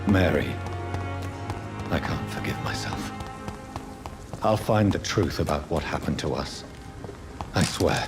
Mary, I can't forgive myself. I'll find the truth about what happened to us. I swear.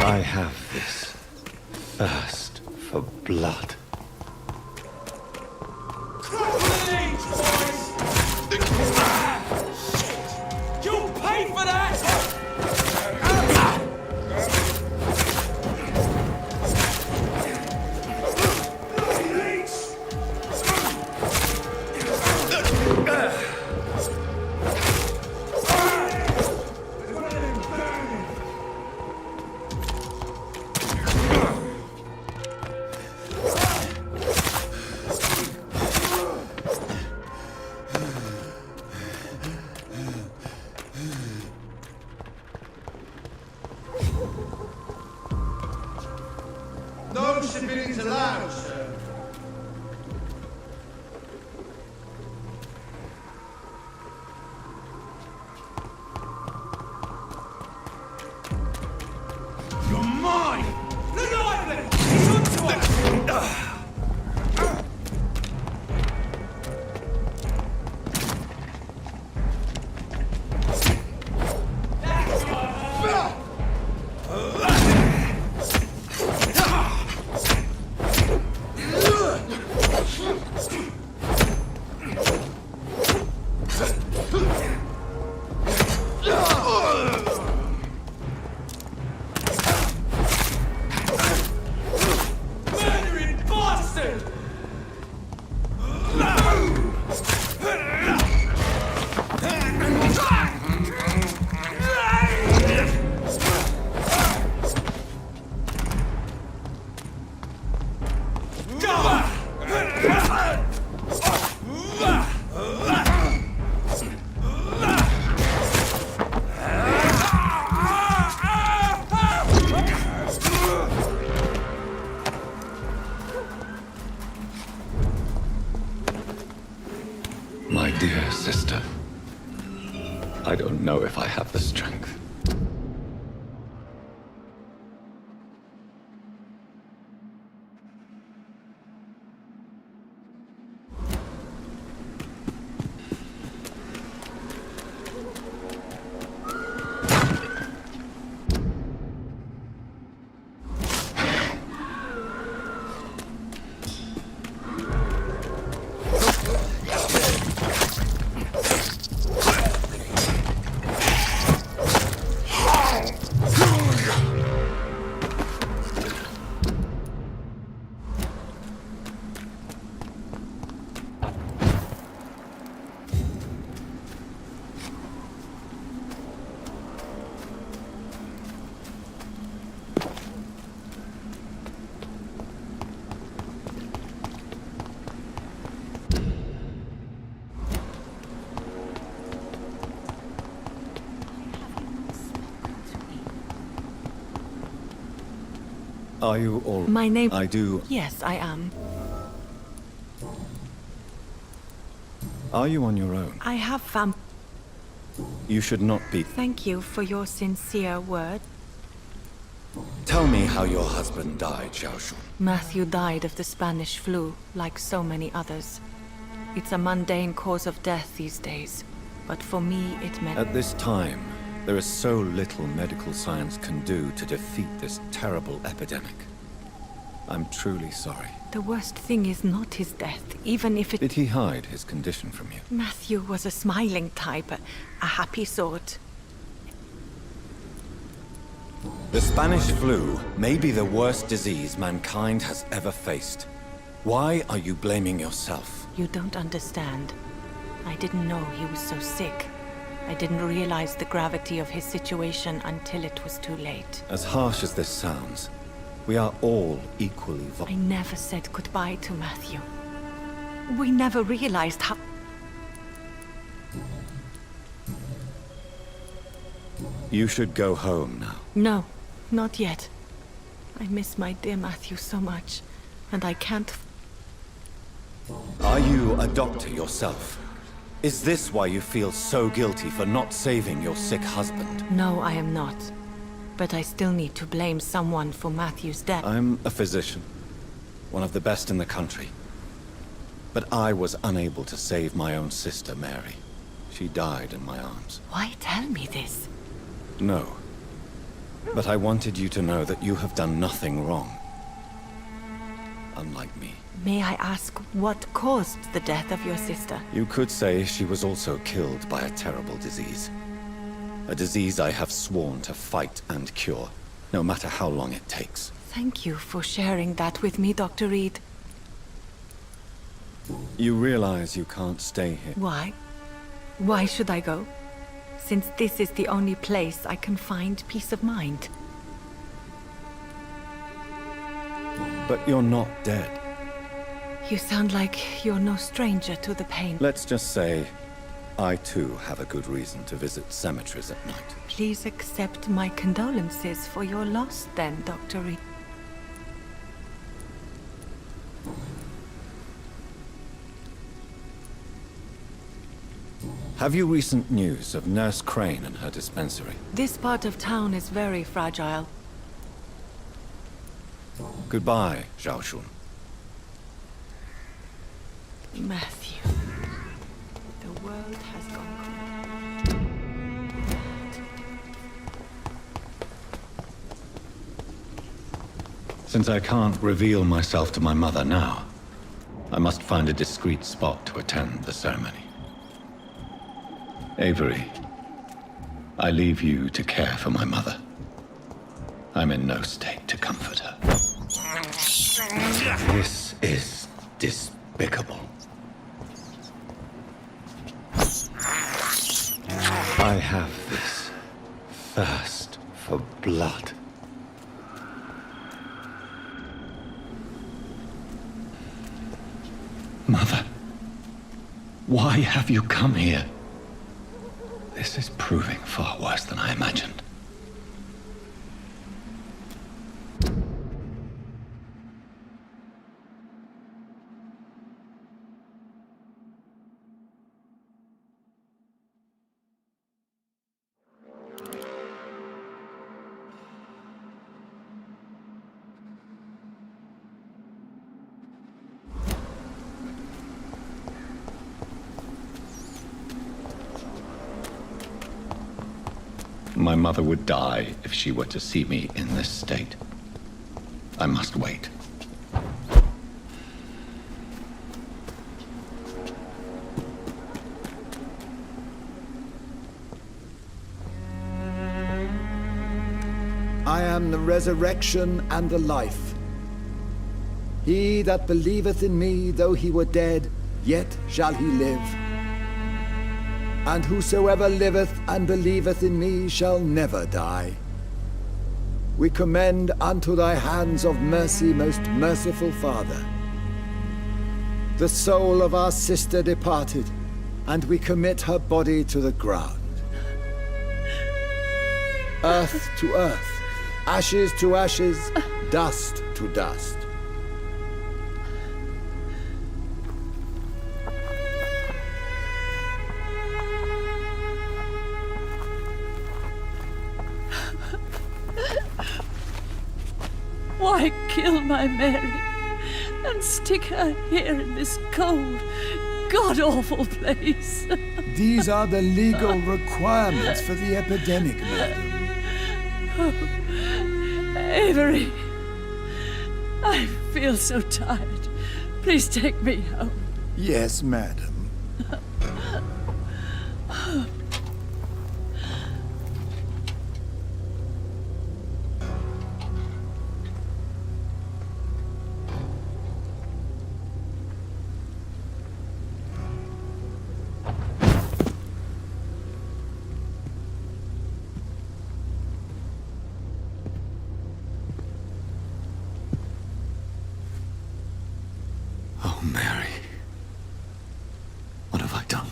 I have this thirst for blood. You'll pay for that! No civilians allowed, sir. You're mine! Look at them! He's onto us! Murdering bastard! My dear sister, I don't know if I have the strength. Are you all... My name... I do... Yes, I am. Are you on your own? I have found... You should not be... Thank you for your sincere word. Tell me how your husband died, Xiaoshun. Matthew died of the Spanish flu, like so many others. It's a mundane cause of death these days, but for me it meant... At this time, there is so little medical science can do to defeat this terrible epidemic. I'm truly sorry. The worst thing is not his death, even if it... Did he hide his condition from you? Matthew was a smiling type, a happy sort. The Spanish flu may be the worst disease mankind has ever faced. Why are you blaming yourself? You don't understand. I didn't know he was so sick. I didn't realize the gravity of his situation until it was too late. As harsh as this sounds, we are all equally I vulnerable. never said goodbye to Matthew. We never realized how... You should go home now. No, not yet. I miss my dear Matthew so much, and I can't... Are you a doctor yourself? Is this why you feel so guilty for not saving your sick husband? No, I am not. But I still need to blame someone for Matthew's death. I'm a physician, one of the best in the country. But I was unable to save my own sister, Mary. She died in my arms. Why tell me this? No. But I wanted you to know that you have done nothing wrong. Unlike me. May I ask what caused the death of your sister? You could say she was also killed by a terrible disease. A disease I have sworn to fight and cure, no matter how long it takes. Thank you for sharing that with me, Dr. Reed. You realize you can't stay here. Why? Why should I go? Since this is the only place I can find peace of mind. But you're not dead. You sound like you're no stranger to the pain. Let's just say, I too have a good reason to visit cemeteries at night. Please accept my condolences for your loss then, Dr. Reed. Have you recent news of Nurse Crane and her dispensary? This part of town is very fragile. Goodbye, Xiaoshun. Matthew. The world has gone Since I can't reveal myself to my mother now, I must find a discreet spot to attend the ceremony. Avery, I leave you to care for my mother. I'm in no state to comfort her. This is despicable. I have this thirst for blood. Mother, why have you come here? This is proving far worse than I imagined. My mother would die if she were to see me in this state. I must wait. I am the resurrection and the life. He that believeth in me, though he were dead, yet shall he live. And whosoever liveth and believeth in me shall never die. We commend unto thy hands of mercy, most merciful Father, the soul of our sister departed, and we commit her body to the ground. Earth to earth, ashes to ashes, dust to dust. Why kill my Mary and stick her here in this cold, god-awful place? These are the legal requirements for the epidemic, madam. Avery, I feel so tired. Please take me home. Yes, madam. Oh, Mary. What have I done?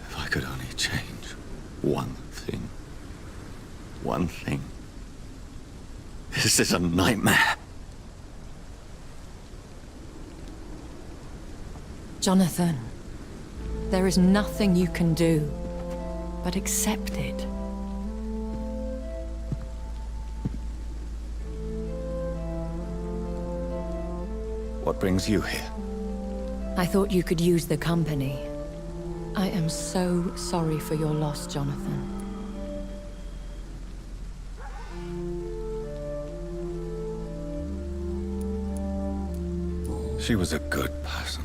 If I could only change one thing. One thing. This is a nightmare. Jonathan, there is nothing you can do but accept it. What brings you here? I thought you could use the company. I am so sorry for your loss, Jonathan. She was a good person.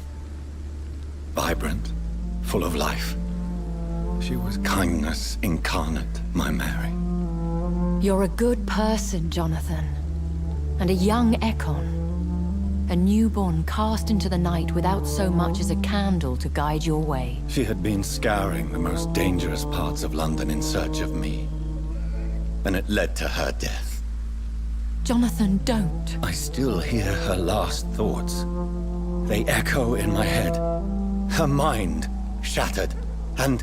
Vibrant, full of life. She was kindness incarnate, my Mary. You're a good person, Jonathan. And a young Ekon. A newborn cast into the night without so much as a candle to guide your way. She had been scouring the most dangerous parts of London in search of me. And it led to her death. Jonathan, don't. I still hear her last thoughts. They echo in my head. Her mind shattered, and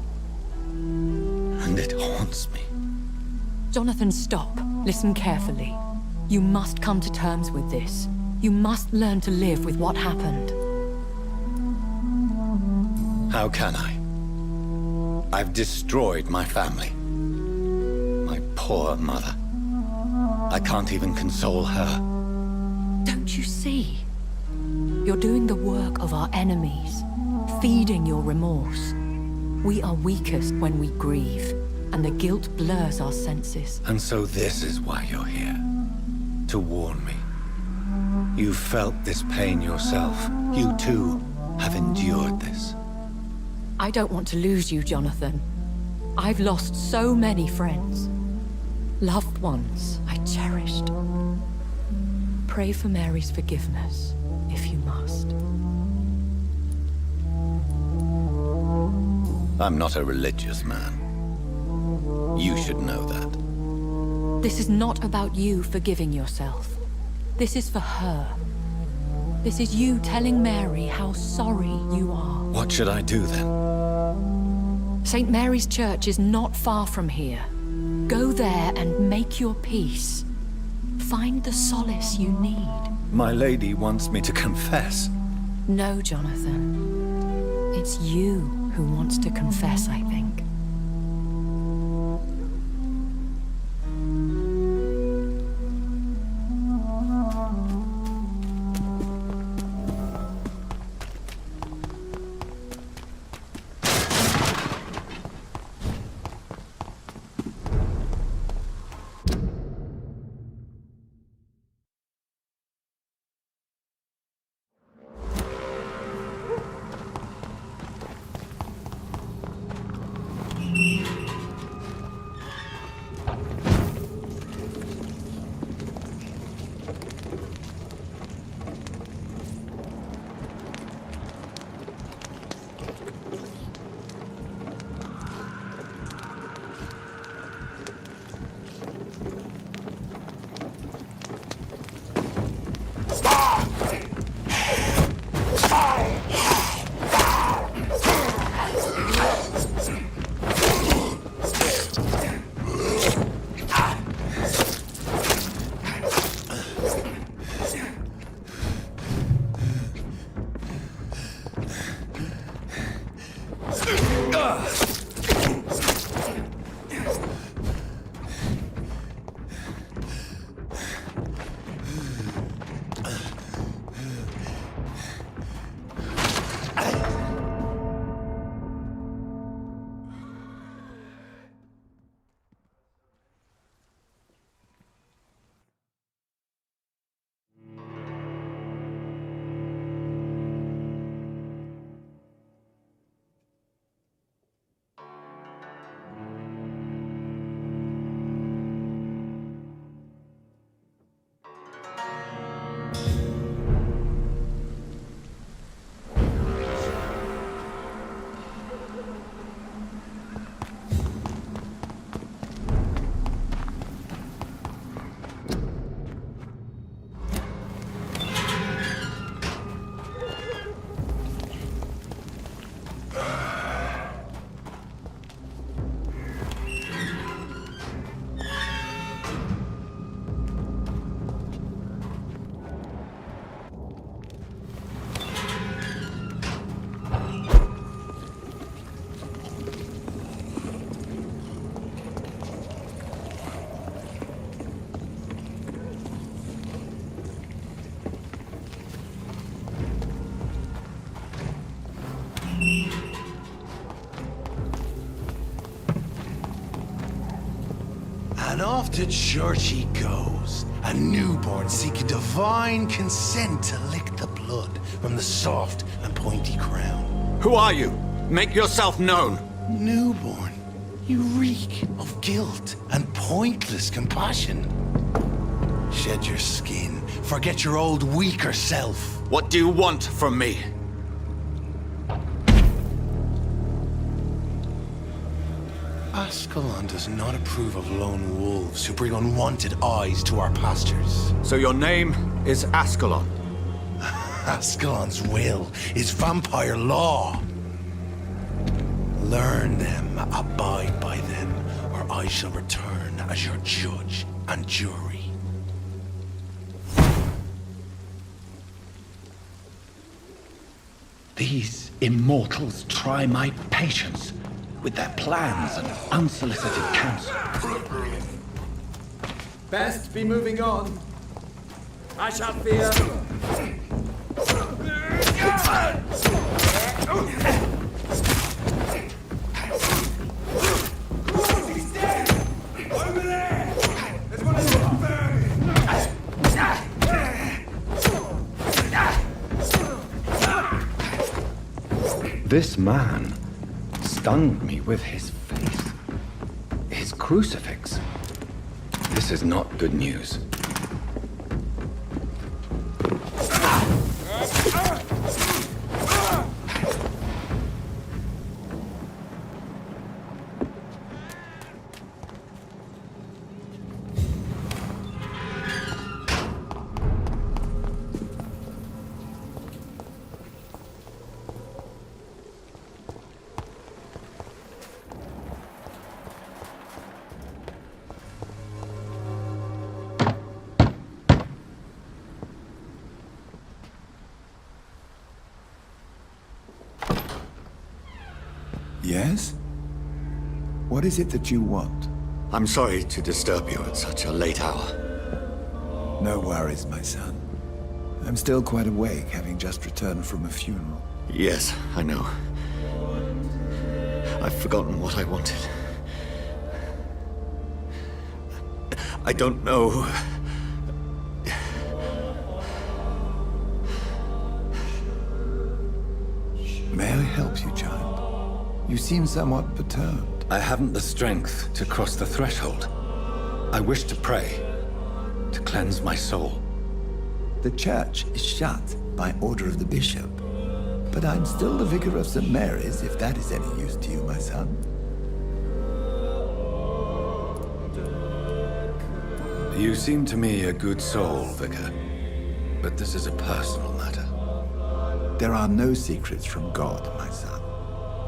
it haunts me. Jonathan, stop. Listen carefully. You must come to terms with this. You must learn to live with what happened. How can I? I've destroyed my family. My poor mother. I can't even console her. Don't you see? You're doing the work of our enemies, feeding your remorse. We are weakest when we grieve, and the guilt blurs our senses. And so this is why you're here. To warn me. You felt this pain yourself. You too have endured this. I don't want to lose you, Jonathan. I've lost so many friends. Loved ones I cherished. Pray for Mary's forgiveness, if you must. I'm not a religious man. You should know that. This is not about you forgiving yourself. This is for her. This is you telling Mary how sorry you are. What should I do then? St. Mary's Church is not far from here. Go there and make your peace. Find the solace you need. My lady wants me to confess. No, Jonathan. It's you who wants to confess, I think. And off to church he goes, a newborn seeking divine consent to lick the blood from the soft and pointy crown. Who are you? Make yourself known. Newborn, you reek of guilt and pointless compassion. Shed your skin, forget your old weaker self. What do you want from me? Ascalon does not approve of lone wolves who bring unwanted eyes to our pastures. So your name is Ascalon. Ascalon's will is vampire law. Learn them, abide by them, or I shall return as your judge and jury. These immortals try my patience with their plans and unsolicited counsel. Best be moving on. I shall fear. He's dead! Over there! There's one of them burning! This man stunned me with his face. His crucifix. This is not good news. Yes? What is it that you want? I'm sorry to disturb you at such a late hour. No worries, my son. I'm still quite awake, having just returned from a funeral. Yes, I know. I've forgotten what I wanted. I don't know. May I help you, child? You seem somewhat perturbed. I haven't the strength to cross the threshold. I wish to pray, to cleanse my soul. The church is shut by order of the bishop. But I'm still the vicar of St. Mary's, if that is any use to you, my son. You seem to me a good soul, Vicar. But this is a personal matter. There are no secrets from God, my son.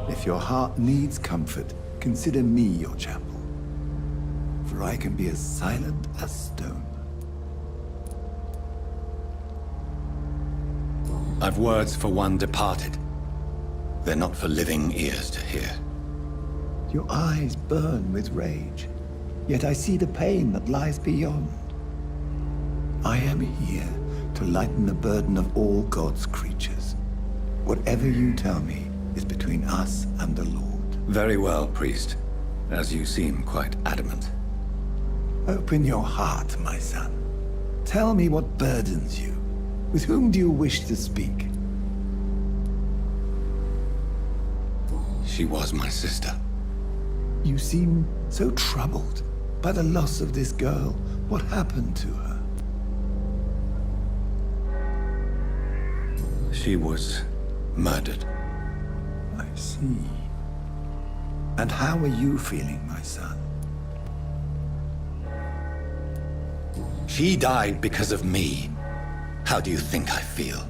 If your heart needs comfort, consider me your chapel. For I can be as silent as stone. I've words for one departed. They're not for living ears to hear. Your eyes burn with rage, yet I see the pain that lies beyond. I am here to lighten the burden of all God's creatures. Whatever you tell me is between us and the Lord. Very well, priest, as you seem quite adamant. Open your heart, my son. Tell me what burdens you. With whom do you wish to speak? She was my sister. You seem so troubled by the loss of this girl. What happened to her? She was murdered. I see. And how are you feeling, my son? She died because of me. How do you think I feel?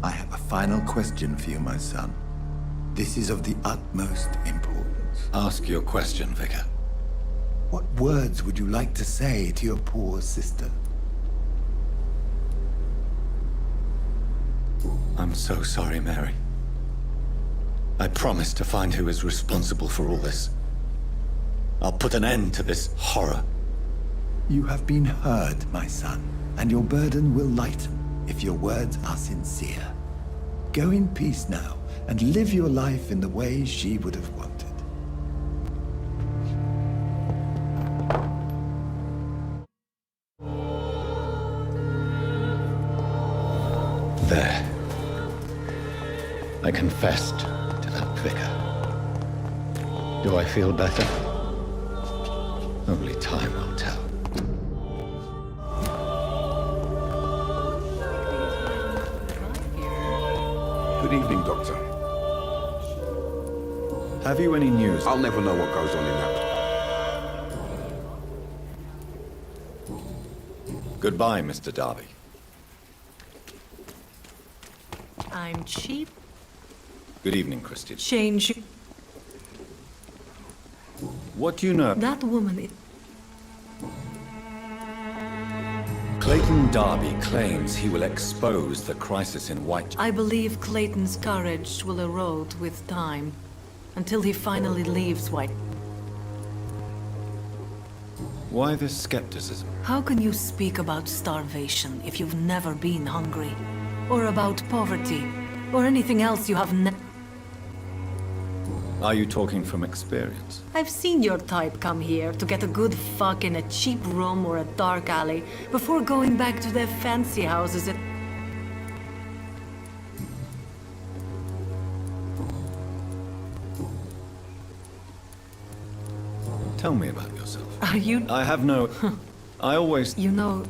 I have a final question for you, my son. This is of the utmost importance. Ask your question, Vicar. What words would you like to say to your poor sister? I'm so sorry, Mary. I promise to find who is responsible for all this. I'll put an end to this horror. You have been heard, my son, and your burden will lighten if your words are sincere. Go in peace now, and live your life in the way she would have wanted. There. I confessed to that vicar. Do I feel better? Only time will tell. Good evening, Doctor. Have you any news? I'll never know what goes on in that. Goodbye, Mr. Darby. I'm cheap. Good evening, Christian. Change. What do you know? That woman. Clayton Darby claims he will expose the crisis in White. I believe Clayton's courage will erode with time, until he finally leaves White. Why this skepticism? How can you speak about starvation if you've never been hungry? Or about poverty? Or anything else you have Are you talking from experience? I've seen your type come here to get a good fuck in a cheap room or a dark alley before going back to their fancy houses at... Tell me about yourself. Are you... I have no... I always... You know...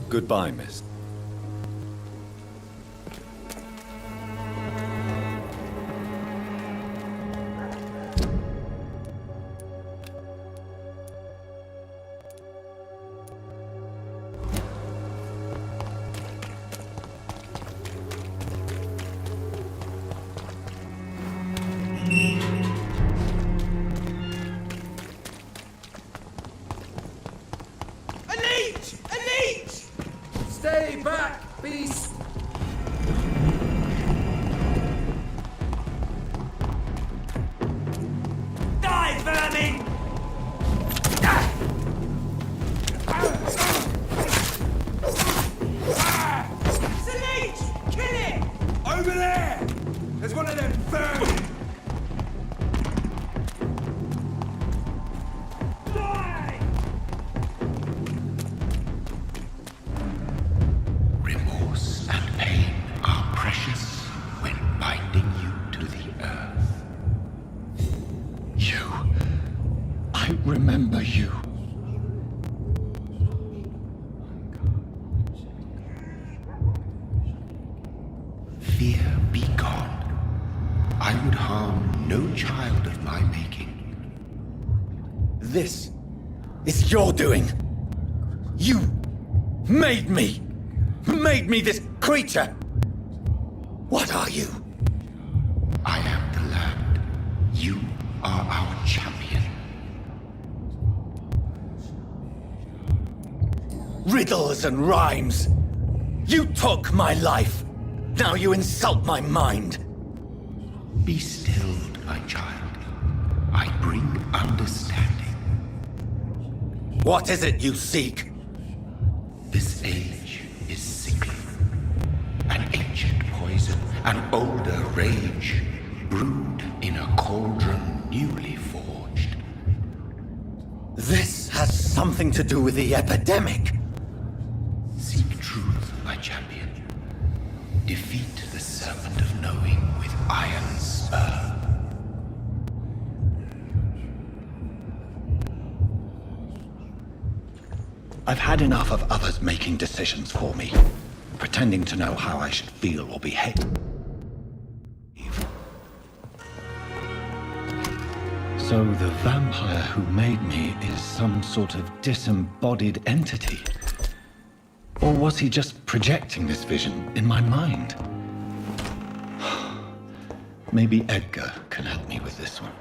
Goodbye, miss. Elite! Elite! Stay back, beast! Die, vermin! It's elite! Kill it! Over there! There's one of them vermin! Remorse and pain are precious when binding you to the earth. You... I remember you. Fear be gone. I would harm no child of my making. This is your doing. You made me. Made me this creature. What are you? I am the land. You are our champion. Riddles and rhymes. You took my life. Now you insult my mind. Be stilled, my child. I bring understanding. What is it you seek? This age is sickly. An ancient poison, an older rage, brewed in a cauldron newly forged. This has something to do with the epidemic. Seek truth, my champion. Defeat the serpent of knowing with iron spur. I've had enough of others making decisions for me, pretending to know how I should feel or behave. So the vampire who made me is some sort of disembodied entity? Or was he just projecting this vision in my mind? Maybe Edgar can help me with this one.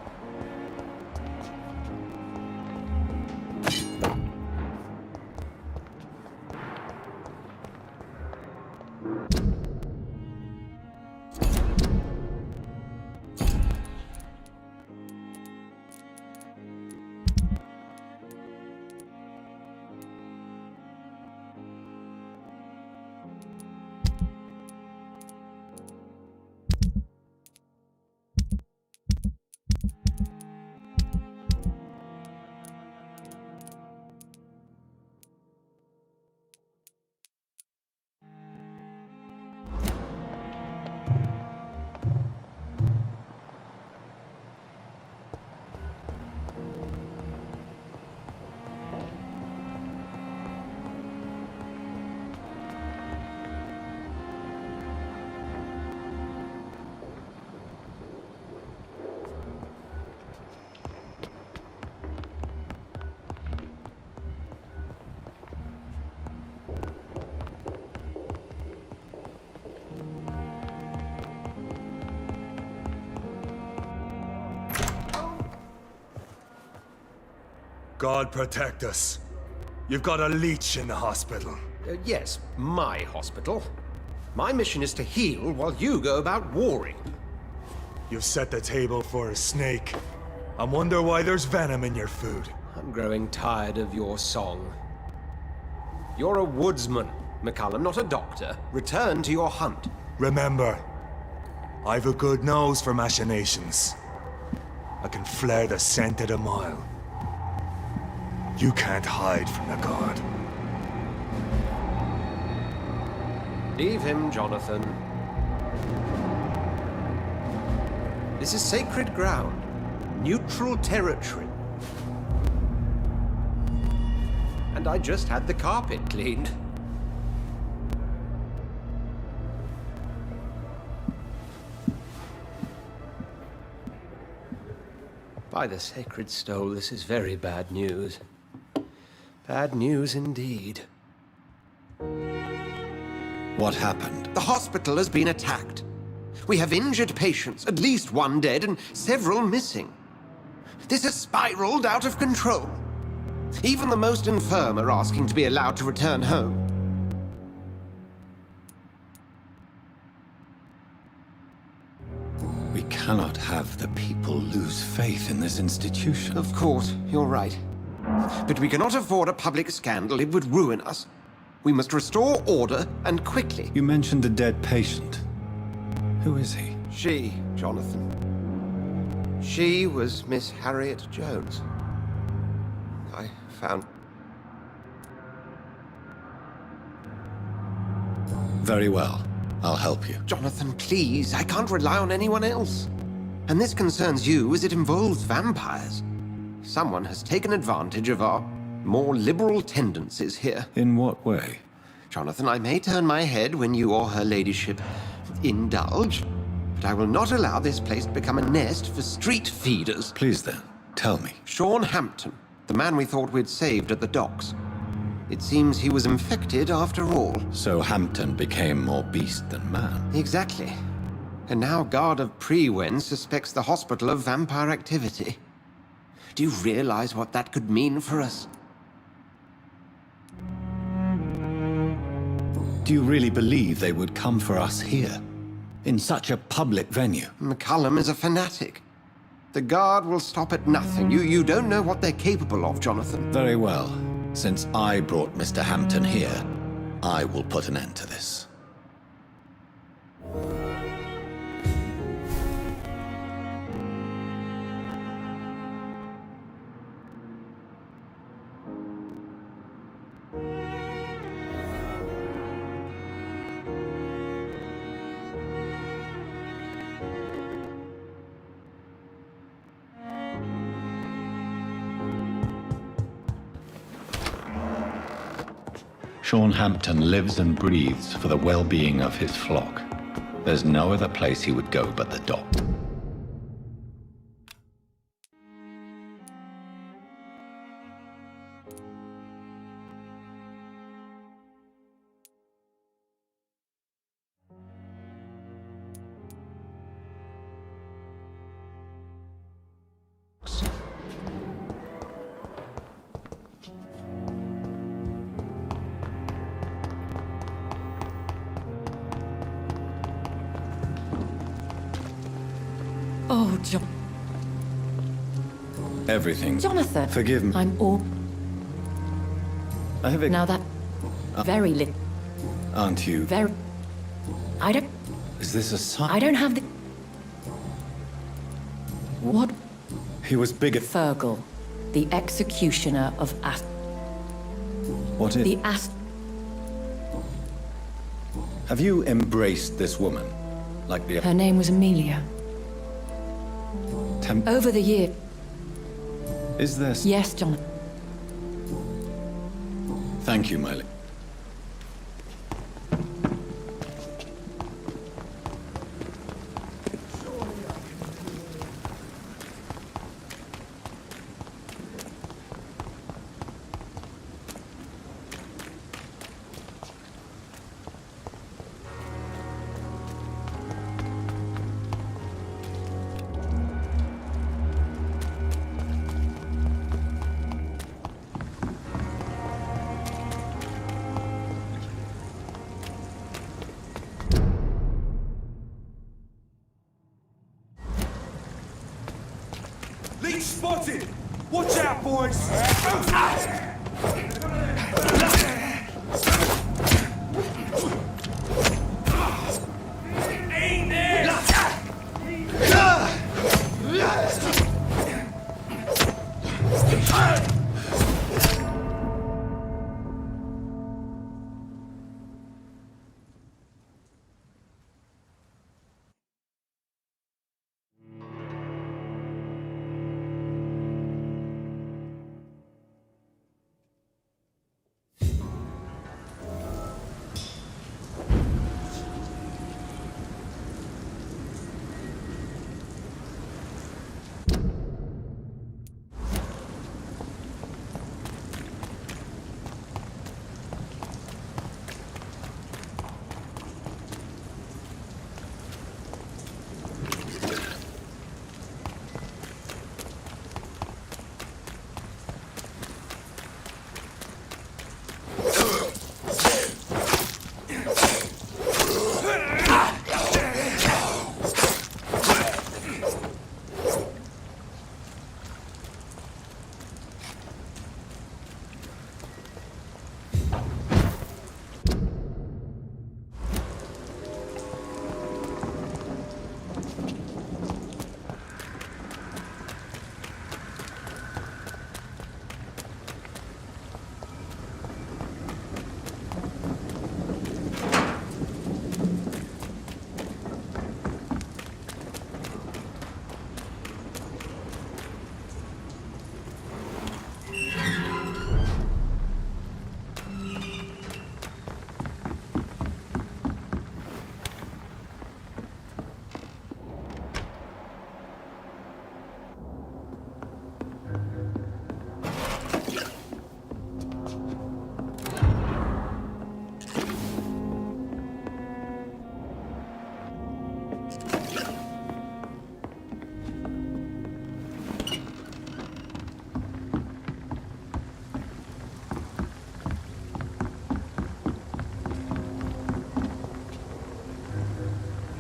God protect us. You've got a leech in the hospital. Yes, my hospital. My mission is to heal while you go about warring. You've set the table for a snake. I wonder why there's venom in your food. I'm growing tired of your song. You're a woodsman, McCallum, not a doctor. Return to your hunt. Remember, I've a good nose for machinations. I can flare the scent at a mile. You can't hide from the god. Leave him, Jonathan. This is sacred ground. Neutral territory. And I just had the carpet cleaned. By the sacred stole, this is very bad news. Bad news indeed. What happened? The hospital has been attacked. We have injured patients, at least one dead and several missing. This has spiraled out of control. Even the most infirm are asking to be allowed to return home. We cannot have the people lose faith in this institution. Of course, you're right. But we cannot afford a public scandal. It would ruin us. We must restore order, and quickly. You mentioned a dead patient. Who is he? She, Jonathan. She was Miss Harriet Jones. I found... Very well. I'll help you. Jonathan, please. I can't rely on anyone else. And this concerns you as it involves vampires. Someone has taken advantage of our more liberal tendencies here. In what way? Jonathan, I may turn my head when you or her ladyship indulge, but I will not allow this place to become a nest for street feeders. Please then, tell me. Sean Hampton, the man we thought we'd saved at the docks. It seems he was infected after all. So Hampton became more beast than man. Exactly. And now Guard of Prewen suspects the hospital of vampire activity. Do you realize what that could mean for us? Do you really believe they would come for us here? In such a public venue? McCallum is a fanatic. The Guard will stop at nothing. You don't know what they're capable of, Jonathan. Very well. Since I brought Mr. Hampton here, I will put an end to this. Sean Hampton lives and breathes for the well-being of his flock. There's no other place he would go but the dock. Oh, Everything. Jonathan. Forgive me. I'm all... I have Now that... Very lit... Aren't you? Very... I don't... Is this a sign? I don't have the... What? He was bigger. Fergal, the executioner of What is? The Have you embraced this woman? Like the... Her name was Amelia. Over the year... Is this... Yes, Jonathan. Thank you, Miley. spotted! Watch out, boys! Ain't there!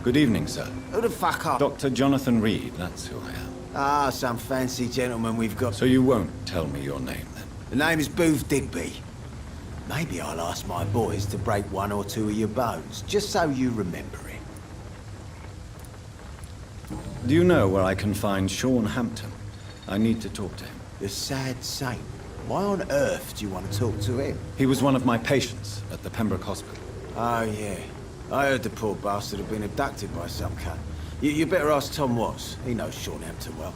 Good evening, sir. Who the fuck are... Dr. Jonathan Reed, that's who I am. Ah, some fancy gentleman we've got... So you won't tell me your name, then? The name is Booth Digby. Maybe I'll ask my boys to break one or two of your bones, just so you remember it. Do you know where I can find Sean Hampton? I need to talk to him. The sad saint. Why on earth do you want to talk to him? He was one of my patients at the Pembroke Hospital. Oh, yeah. I heard the poor bastard had been abducted by some cunt. You better ask Tom Watts. He knows Sean Hampton well.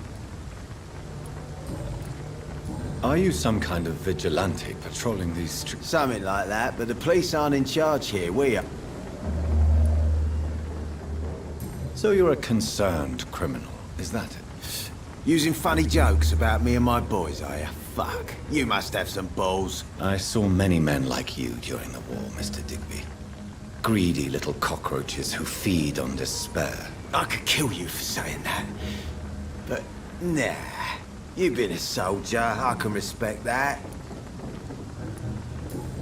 Are you some kind of vigilante patrolling these streets? Something like that, but the police aren't in charge here, we are. So you're a concerned criminal, is that it? Using funny jokes about me and my boys, are you? Fuck. You must have some balls. I saw many men like you during the war, Mr. Digby. Greedy little cockroaches who feed on despair. I could kill you for saying that. But, nah. You've been a soldier, I can respect that.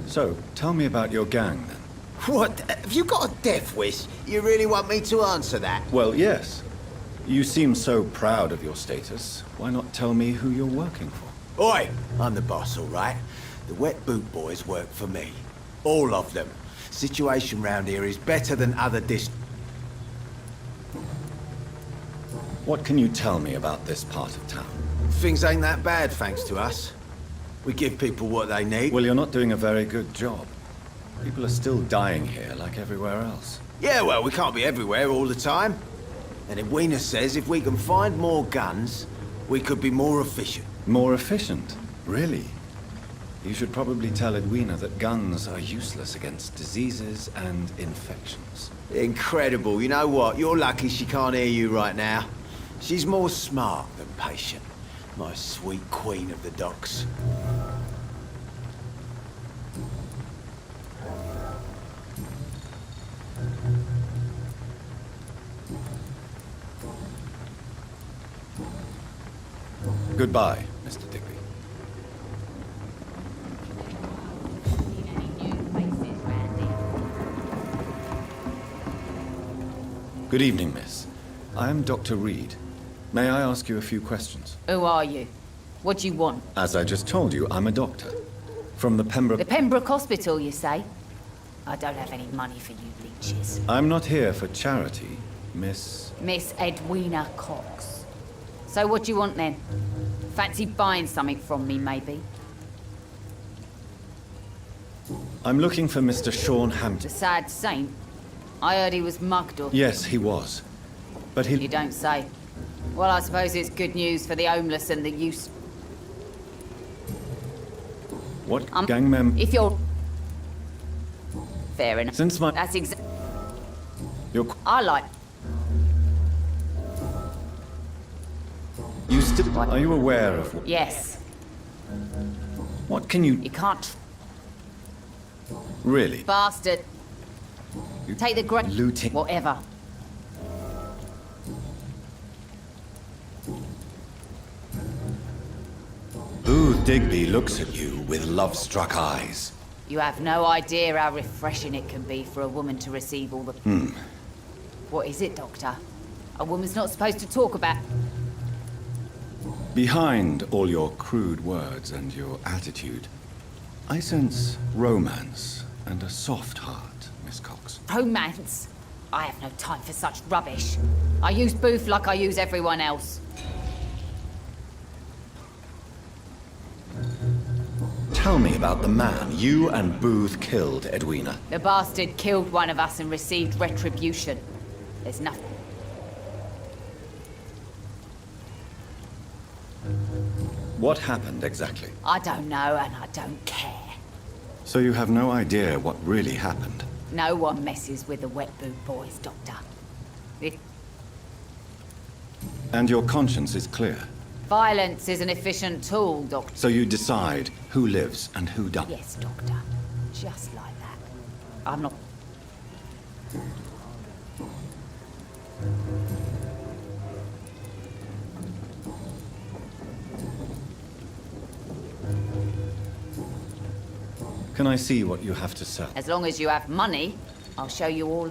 So, tell me about your gang, then. What? Have you got a death wish? You really want me to answer that? Well, yes. You seem so proud of your status. Why not tell me who you're working for? Oi! I'm the boss, all right? The wet boot boys work for me. All of them. Situation round here is better than other What can you tell me about this part of town? Things ain't that bad, thanks to us. We give people what they need. Well, you're not doing a very good job. People are still dying here like everywhere else. Yeah, well, we can't be everywhere all the time. And Edwina says if we can find more guns, we could be more efficient. More efficient? Really? You should probably tell Edwina that guns are useless against diseases and infections. Incredible. You know what? You're lucky she can't hear you right now. She's more smart than patient. My sweet queen of the docks. Goodbye, Mr. Digby. Good evening, miss. I am Dr. Reed. May I ask you a few questions? Who are you? What do you want? As I just told you, I'm a doctor. From the Pembroke... The Pembroke Hospital, you say? I don't have any money for you leeches. I'm not here for charity, Miss... Miss Edwina Cox. So what do you want then? Fancy buying something from me, maybe? I'm looking for Mr. Sean The Hampton. sad saint? I heard he was mugged or... Yes, he was. But he... You don't say. Well, I suppose it's good news for the homeless and the What gang mem... If you're... Fair enough. Since my... That's exactly... You're... I like... You still... Are you aware of... Yes. What can you... You can't... Really? Bastard. Take the great... Looting... Whatever. Booth Digby looks at you with love-struck eyes. You have no idea how refreshing it can be for a woman to receive all the... What is it, Doctor? A woman's not supposed to talk about... Behind all your crude words and your attitude, I sense romance and a soft heart, Miss Cox. Romance? I have no time for such rubbish. I use Booth like I use everyone else. Tell me about the man you and Booth killed, Edwina. The bastard killed one of us and received retribution. There's nothing. What happened exactly? I don't know and I don't care. So you have no idea what really happened? No one messes with the wet boot boys, Doctor. And your conscience is clear? Violence is an efficient tool, Doctor. So you decide who lives and who doesn't? Yes, Doctor. Just like that. I'm not... Can I see what you have to sell? As long as you have money, I'll show you all...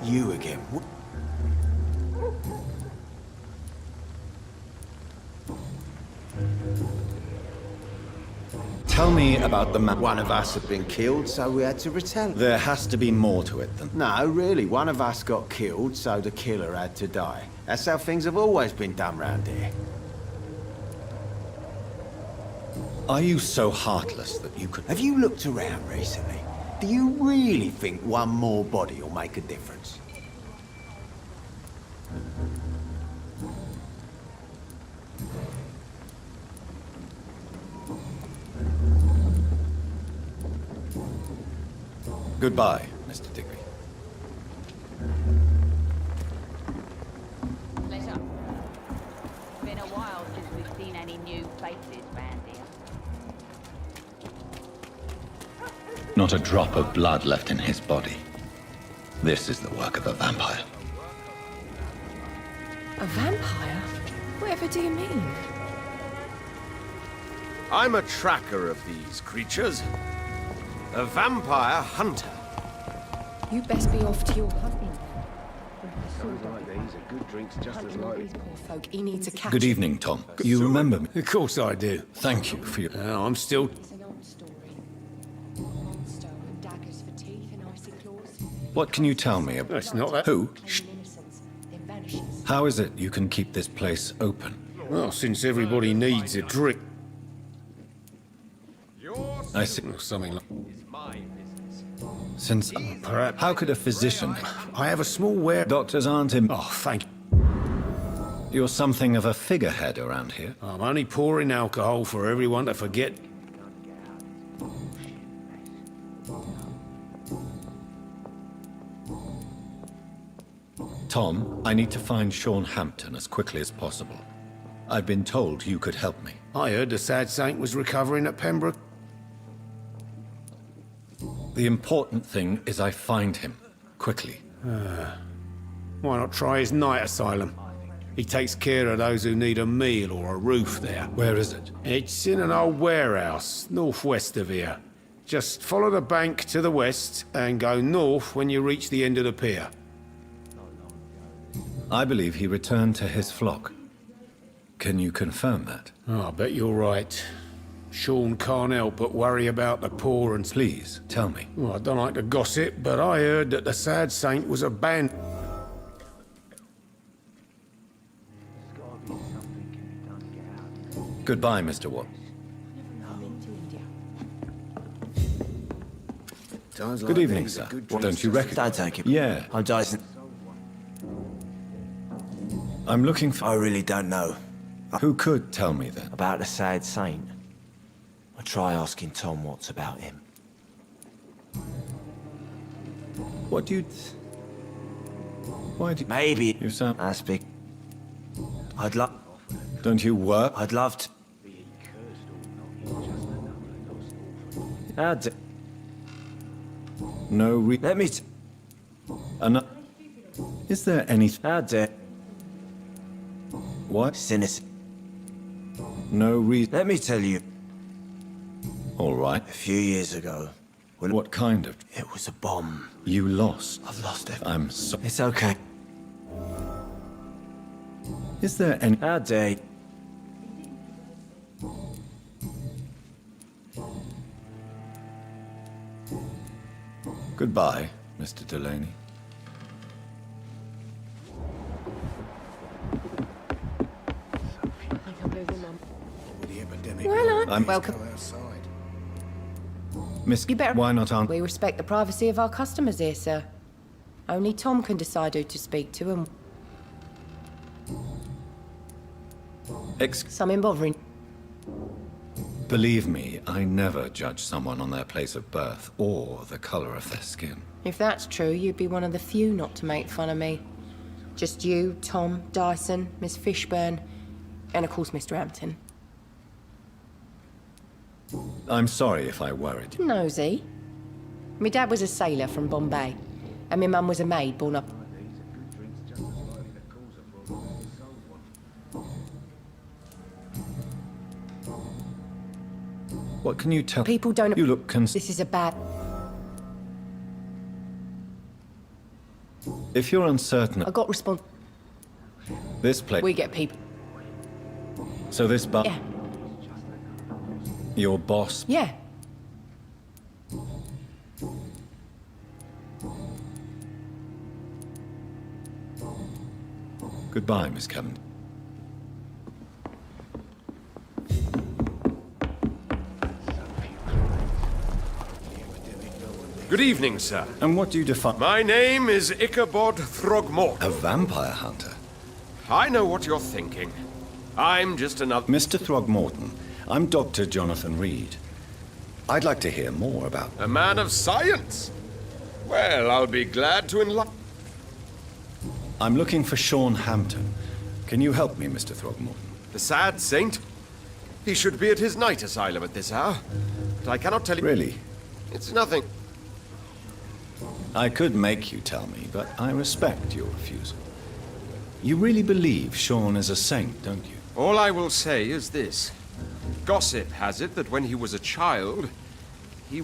You again. Tell me about the man. One of us had been killed, so we had to retaliate. There has to be more to it than... No, really. One of us got killed, so the killer had to die. That's how things have always been done round here. Are you so heartless that you could... Have you looked around recently? Do you really think one more body will make a difference? Goodbye, Mr. Digby. Pleasure. Been a while since we've seen any new faces round here. Not a drop of blood left in his body. This is the work of a vampire. A vampire? Whatever do you mean? I'm a tracker of these creatures. A vampire hunter. You best be off to your hunting. These are good drinks just as likely. These poor folk, he needs a catch. Good evening, Tom. You remember me? Of course I do. Thank you for your... I'm still... It's an old story. Monster with daggers for teeth and icy claws. What can you tell me about... It's not that. Who? Shh. Innocence, then vanishes. How is it you can keep this place open? Well, since everybody needs a drink. I see. Or something like... Since... Perhaps. How could a physician... I have a small ware... Doctors aren't in... Oh, thank you. You're something of a figurehead around here. I'm only pouring alcohol for everyone to forget. Tom, I need to find Sean Hampton as quickly as possible. I've been told you could help me. I heard the sad saint was recovering at Pembroke. The important thing is I find him, quickly. Why not try his night asylum? He takes care of those who need a meal or a roof there. Where is it? It's in an old warehouse, northwest of here. Just follow the bank to the west and go north when you reach the end of the pier. I believe he returned to his flock. Can you confirm that? Oh, I bet you're right. Sean can't help but worry about the poor and... Please, tell me. Well, I don't like to gossip, but I heard that the sad saint was a band... Goodbye, Mr. Watt. Good evening, sir. Don't you recognize? Don't take it. Yeah. I'm Dyson. I'm looking for... I really don't know. Who could tell me then? About the sad saint. I try asking Tom Watts about him. What do you... Why do you... Maybe. You sound... That's big. I'd love... Don't you work? I'd love to... No Let me... Is there anything... How dare... What? Cynicism. No reason... Let me tell you. All right. A few years ago... What kind of... It was a bomb. You lost. I've lost it. I'm sorry. It's okay. Is there any... How dare... Goodbye, Mr. Delaney. I'm welcome. Miss... You better... Why not We respect the privacy of our customers here, sir. Only Tom can decide who to speak to and... Something bothering... Believe me, I never judge someone on their place of birth or the color of their skin. If that's true, you'd be one of the few not to make fun of me. Just you, Tom, Dyson, Miss Fishburne, and of course Mr. Hampton. I'm sorry if I worried you. Nosy. My dad was a sailor from Bombay, and my mum was a maid born up... What can you tell? People don't... You look This is a bad... If you're uncertain... I got response... This place... We get people... So this Yeah. Your boss... Yeah. Goodbye, Miss Cavendish. Good evening, sir. And what do you define... My name is Ichabod Throgmorton. A vampire hunter? I know what you're thinking. I'm just another... Mr. Throgmorton, I'm Dr. Jonathan Reed. I'd like to hear more about... A man of science? Well, I'll be glad to enlighten... I'm looking for Sean Hampton. Can you help me, Mr. Throgmorton? The sad saint? He should be at his night asylum at this hour. But I cannot tell you... Really? It's nothing. I could make you tell me, but I respect your refusal. You really believe Sean is a saint, don't you? All I will say is this. Gossip has it that when he was a child, he...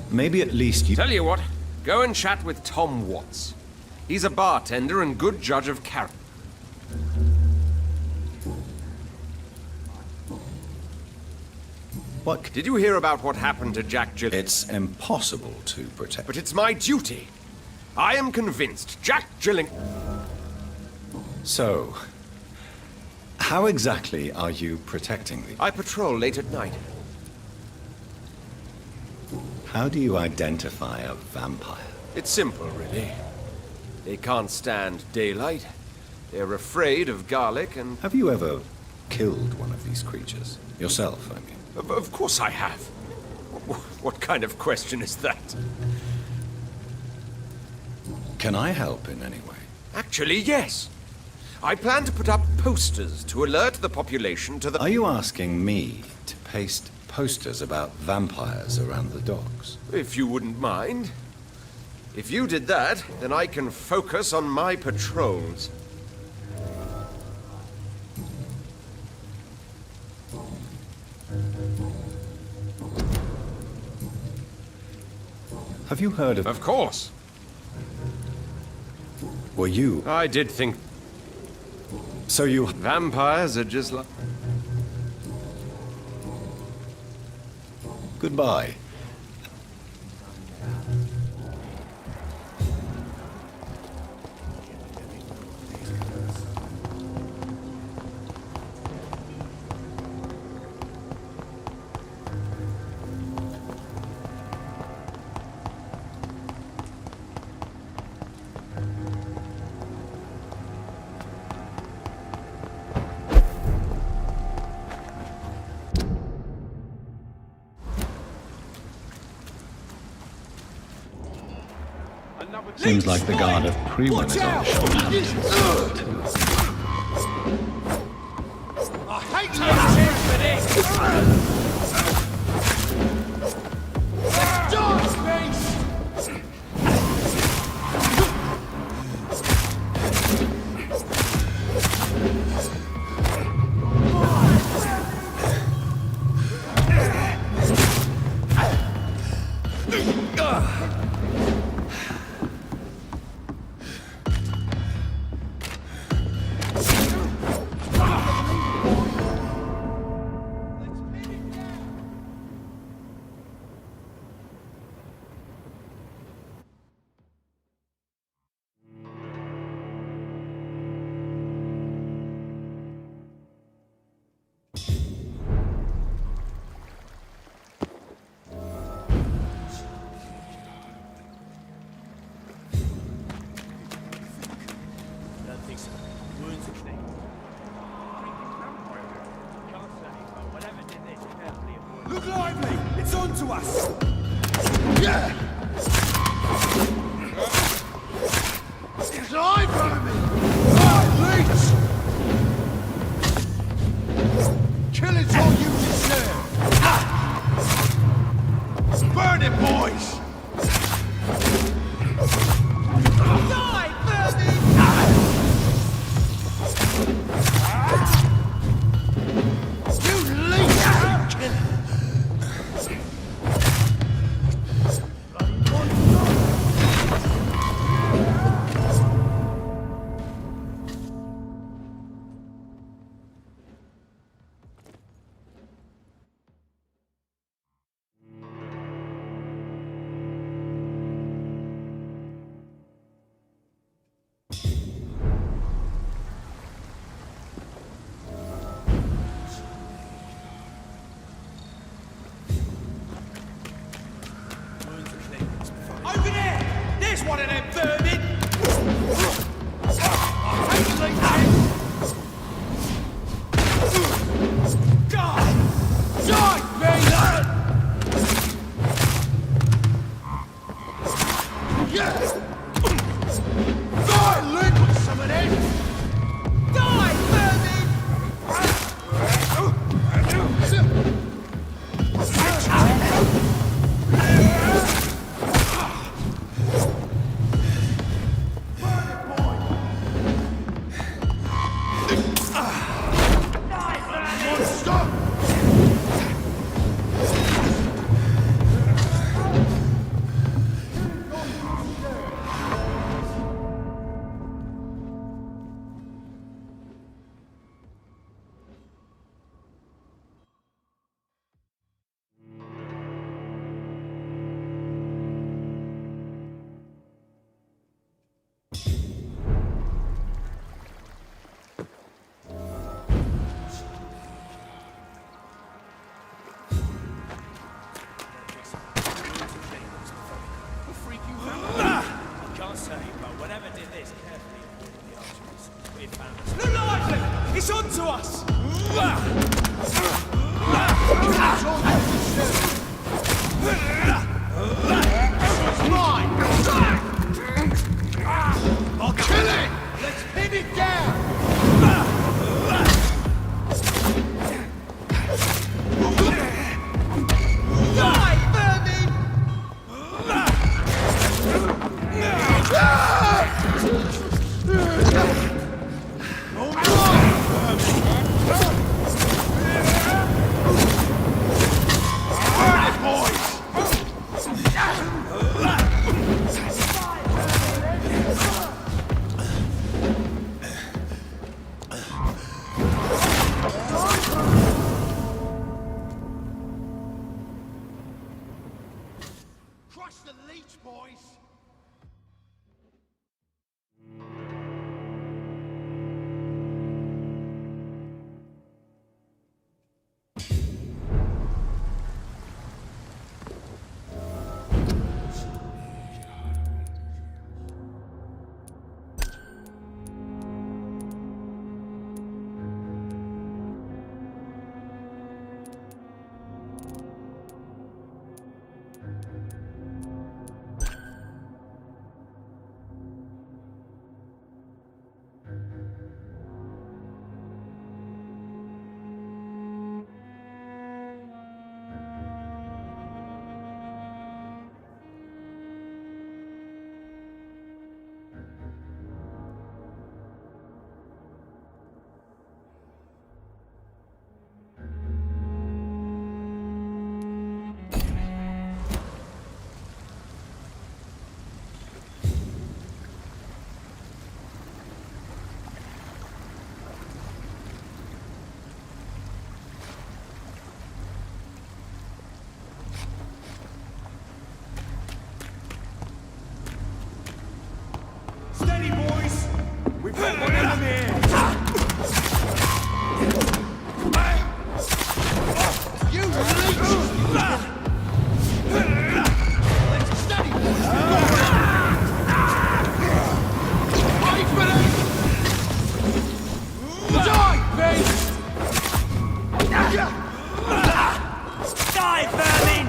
Maybe at least you... Tell you what, go and chat with Tom Watts. He's a bartender and good judge of character. What? Did you hear about what happened to Jack Gilling? It's impossible to protect. But it's my duty. I am convinced Jack Gilling... So, how exactly are you protecting the... I patrol late at night. How do you identify a vampire? It's simple, really. They can't stand daylight, They're afraid of garlic and... Have you ever killed one of these creatures? Yourself, I mean. Of course I have. What kind of question is that? Can I help in any way? Actually, yes. I plan to put up posters to alert the population to the... Are you asking me to paste posters about vampires around the docks? If you wouldn't mind. If you did that, then I can focus on my patrols. Have you heard of... Of course. Were you... I did think... So you... Vampires are just like... Goodbye. Seems like the guard of Prewin is on short. I hate you for this! Let's die, Space! Look lively! It's on to us! Yeah! It's live on me! Right, leech! Killing's all you deserve! Burn it, boys! Die, Bernie! You leech! It's on to us! It's mine! I'll kill it! Let's pin it down! Die, vermin! Crush the leech, boys! Steady, boys! We've got one enemy here! You leech! Let's steady, boys! Wait for them! Die, beast! Die, vermin!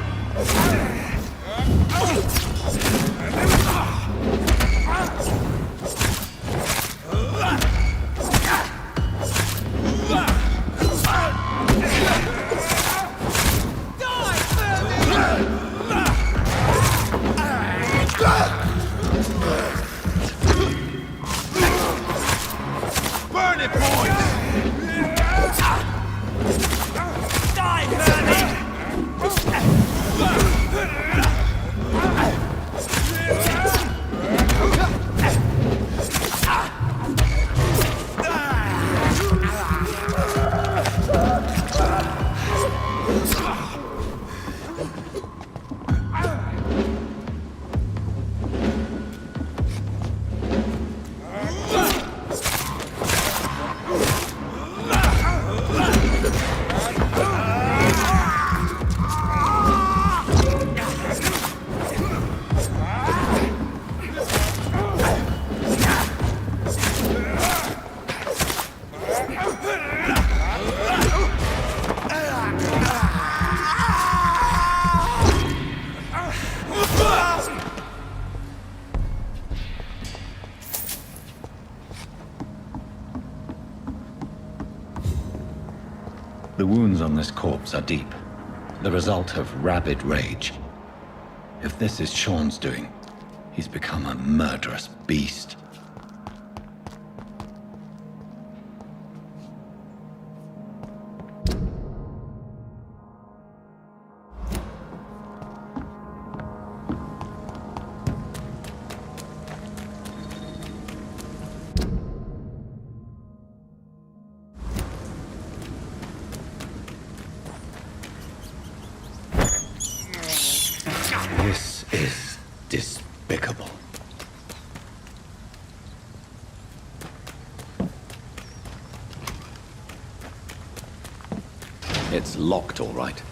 Burn it, boys! Die, vermin! The wounds on this corpse are deep, the result of rabid rage. If this is Sean's doing, he's become a murderous beast. This is despicable. It's locked, all right.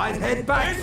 I'd head back.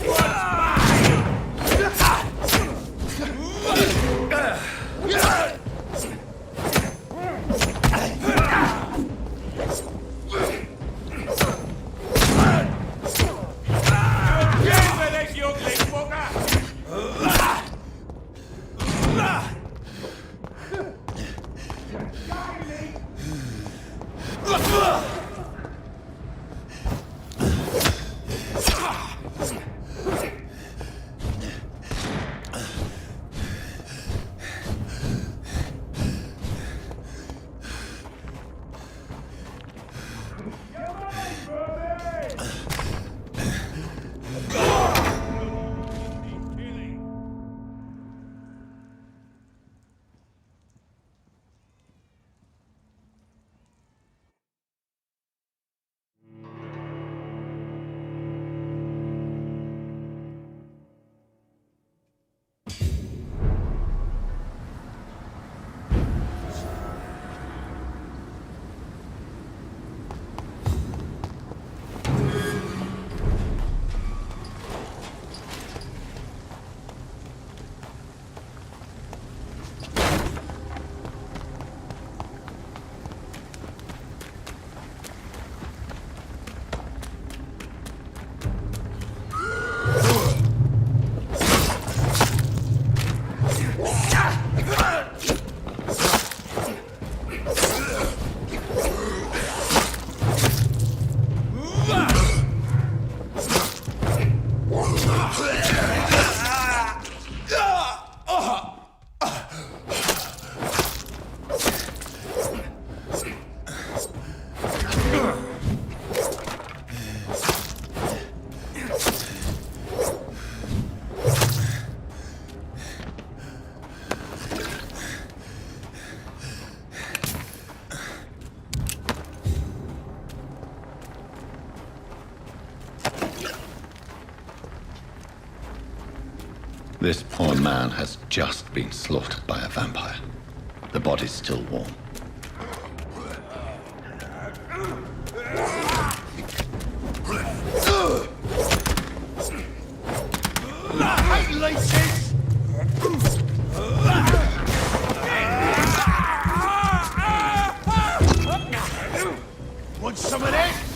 This poor man has just been slaughtered by a vampire. The body's still warm. Want some of this?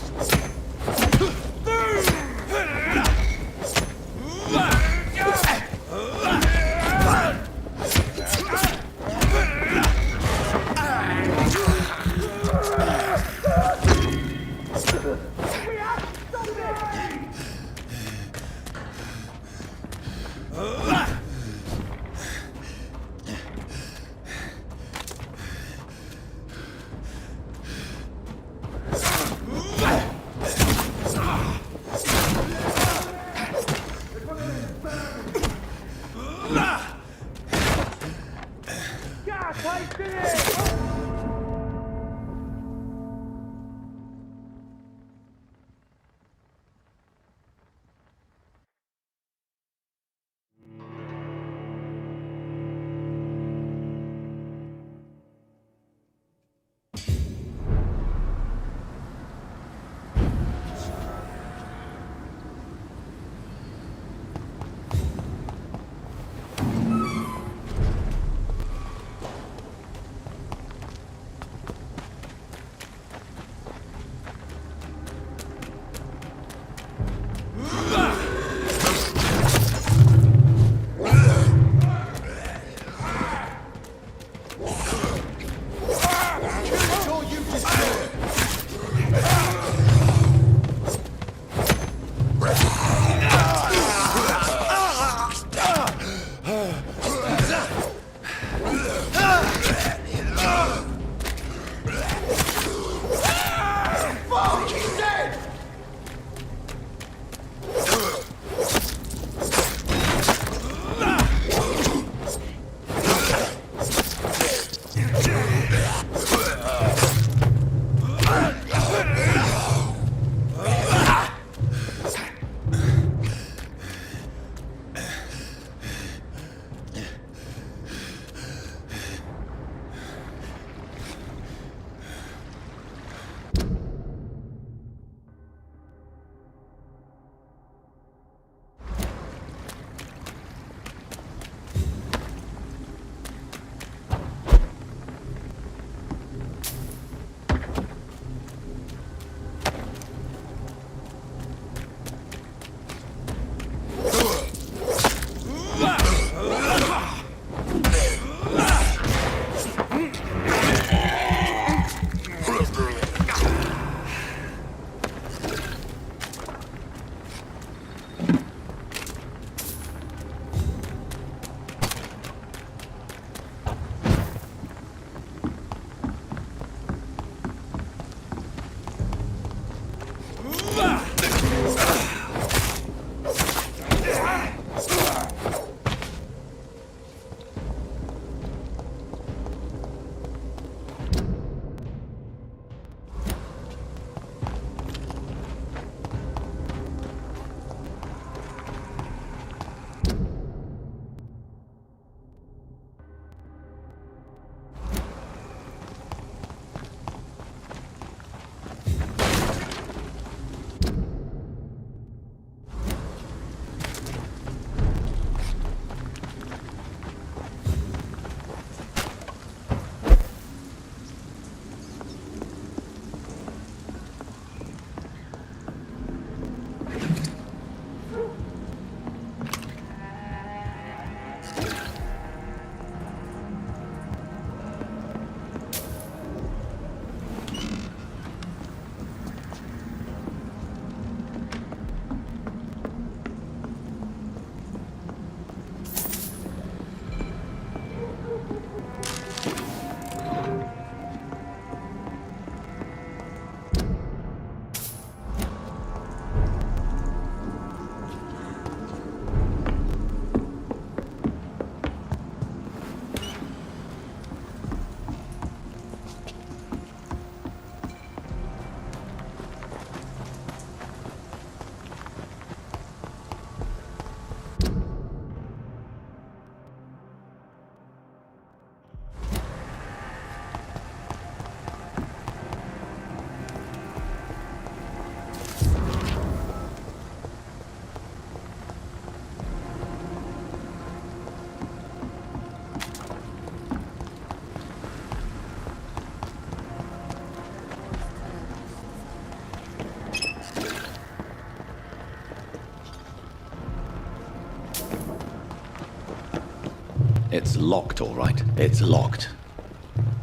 It's locked, all right. It's locked.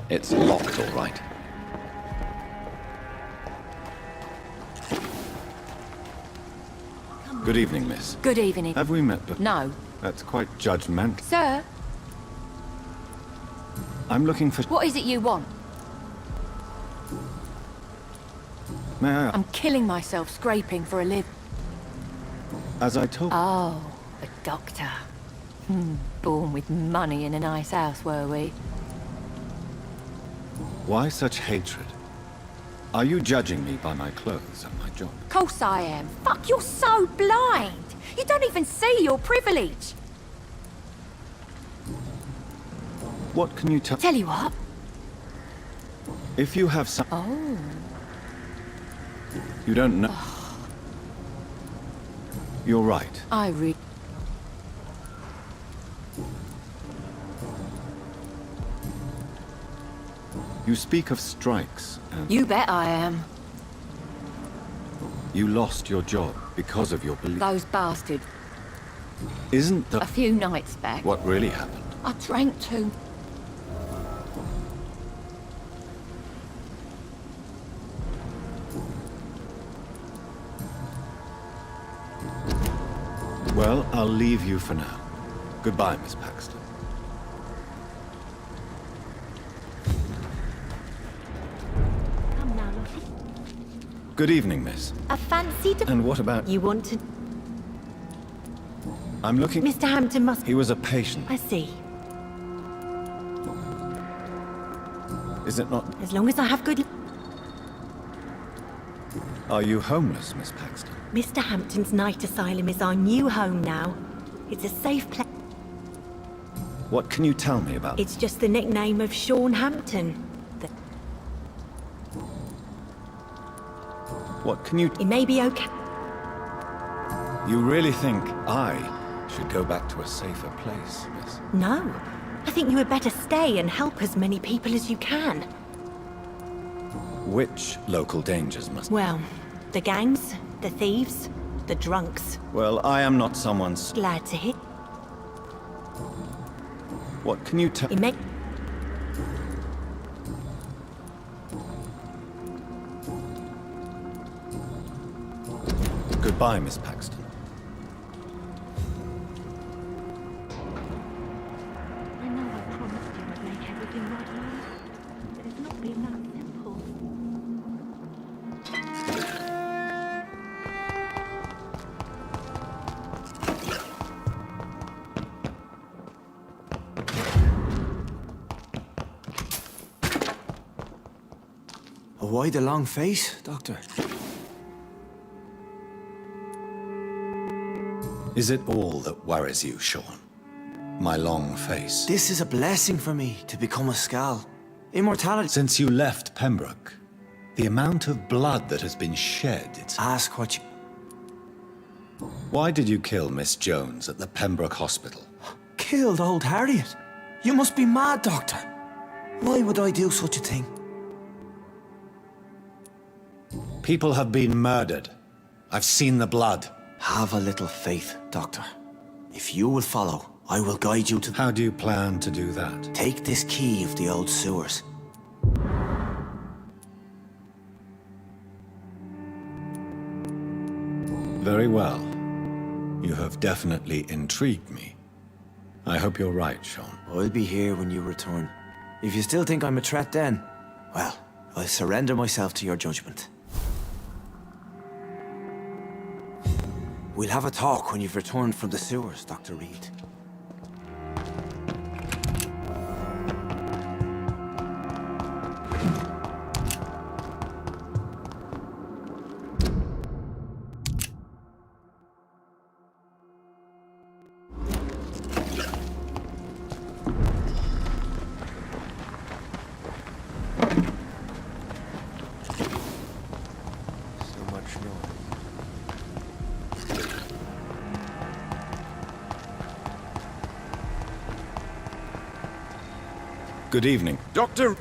It's locked, all right. Good evening, miss. Good evening. Have we met before? No. That's quite judgmental. Sir, I'm looking for... what is it you want? May I... I'm killing myself scraping for a living. As I told... Oh, a doctor. Born with money in a nice house, were we? Why such hatred? Are you judging me by my clothes and my job? Of course I am. Fuck, you're so blind. You don't even see your privilege. What can you tell... Tell you what. If you have some... Oh. You don't know... You're right. You speak of strikes and... You bet I am. You lost your job because of your belief. Those bastards. Isn't A that few nights back. what really happened? I drank too. Well, I'll leave you for now. Goodbye, Miss Paxton. Come now, Lottie. Good evening, miss. A fancy to... And what about... You want to... I'm looking... Mr. Hampton must... He was a patient. I see. Is it not... As long as I have good... Are you homeless, Miss Paxton? Mr. Hampton's night asylum is our new home now. It's a safe place. What can you tell me about... It's just the nickname of Sean Hampton. What can you... It may be okay. You really think I should go back to a safer place, miss? No. I think you had better stay and help as many people as you can. Which local dangers must... Well, the gangs, the thieves, the drunks. Well, I am not someone's... Glad to hear. What can you tell... It may... Goodbye, Miss Paxton. I know I promised you I'd make everything right, Lord, but it's not been that simple. Why the long face, Doctor? Is it all that worries you, Sean? My long face? This is a blessing for me, to become a Skal. Immortality... Since you left Pembroke, the amount of blood that has been shed, it's... Ask what you... Why did you kill Miss Jones at the Pembroke Hospital? Killed old Harriet? You must be mad, Doctor. Why would I do such a thing? People have been murdered. I've seen the blood. Have a little faith, Doctor. If you will follow, I will guide you to... How do you plan to do that? Take this key of the old sewers. Very well. You have definitely intrigued me. I hope you're right, Sean. I'll be here when you return. If you still think I'm a threat then, well, I'll surrender myself to your judgment. We'll have a talk when you've returned from the sewers, Dr. Reed. Good evening. Doctor...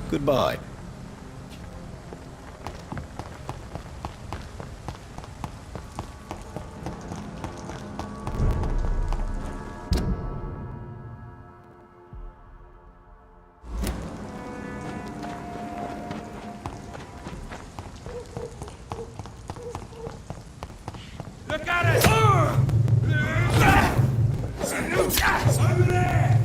Goodbye. got it! Over there!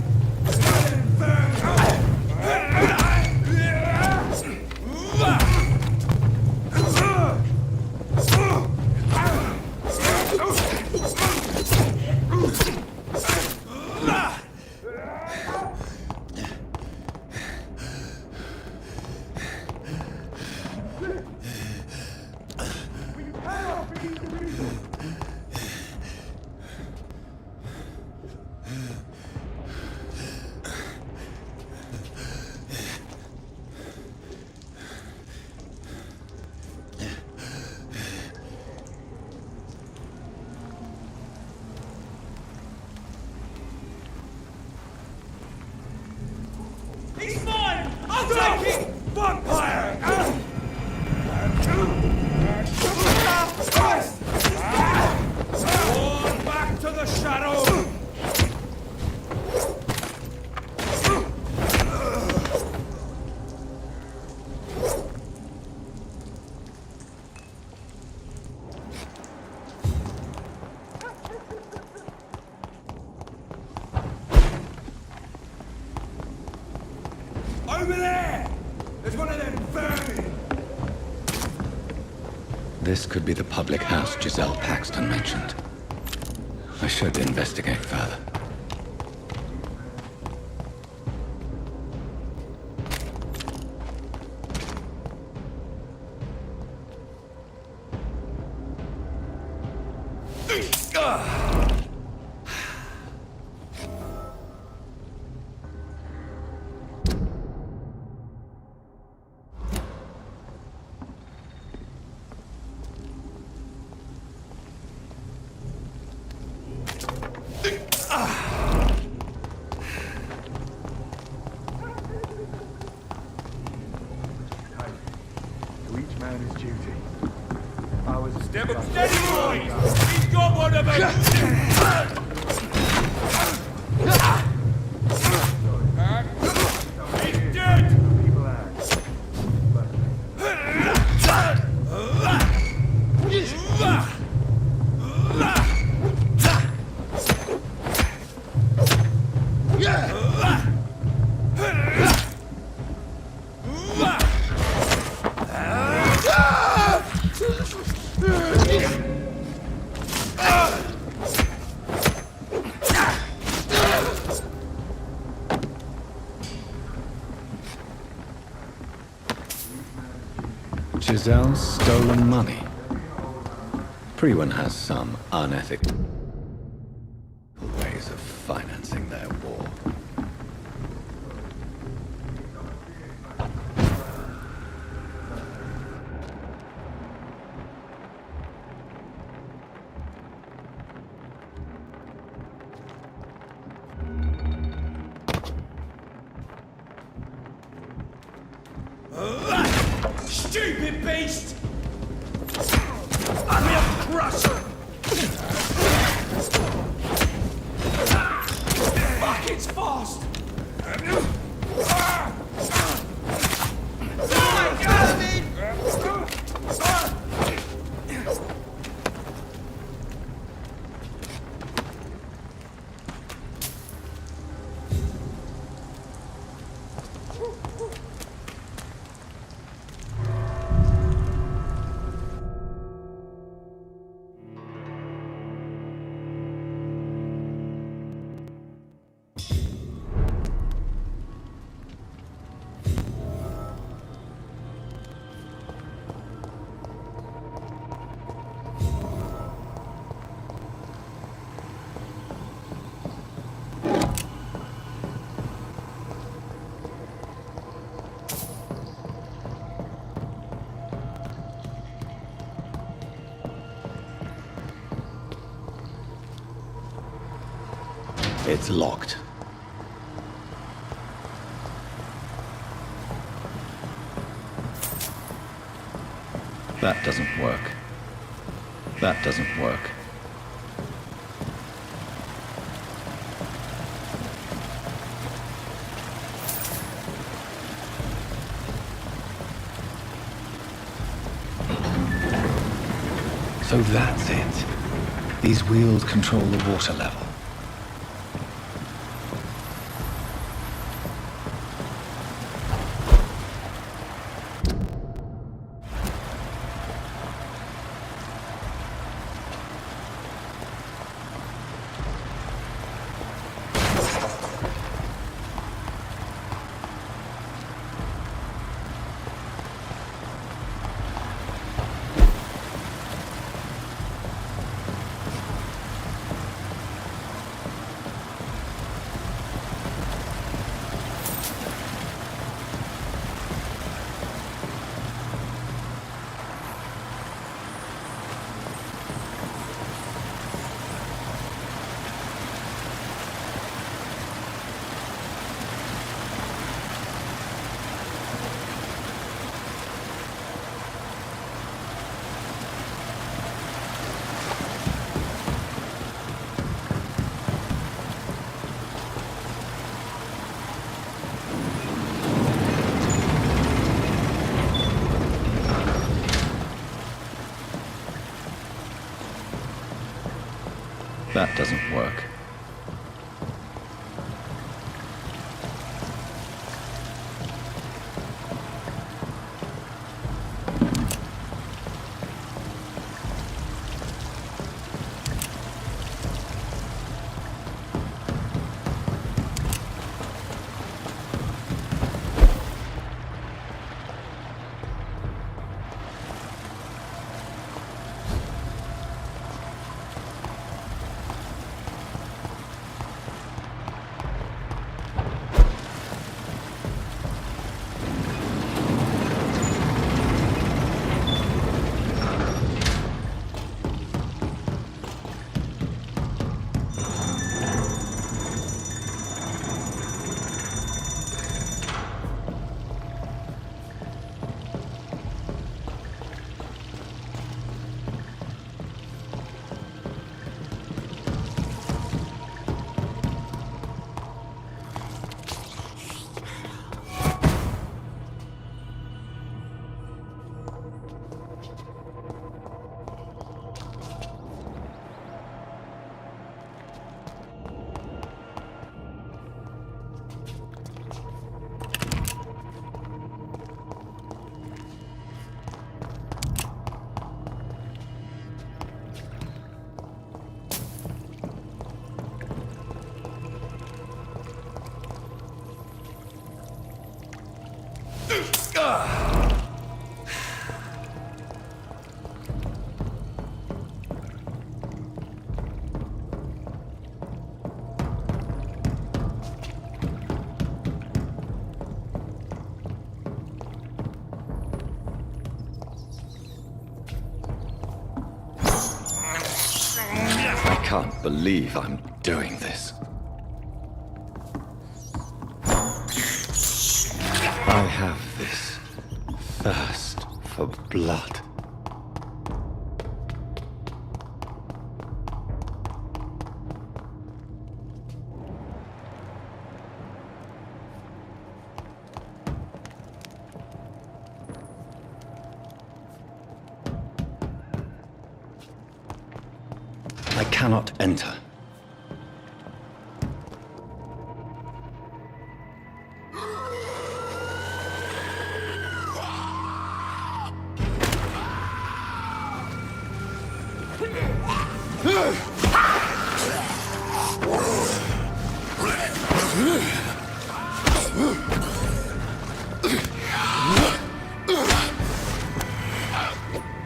He's mine! I'll take it! Vampyr! Fall back to the shadow! Over there! There's one of them vermin! This could be the public house Giselle Paxton mentioned. I should investigate further. To each man his duty. I was a Step up steady, boys! He's got one of them! He's dead! people act. Giselle's stolen money. Prewen has some unethical ways of financing their war. Stupid beast! I will crush her! Fuck, it's fast! It's locked. That doesn't work. That doesn't work. So that's it. These wheels control the water level. That doesn't work. I can't believe I'm doing this. I have this thirst for blood. I cannot enter.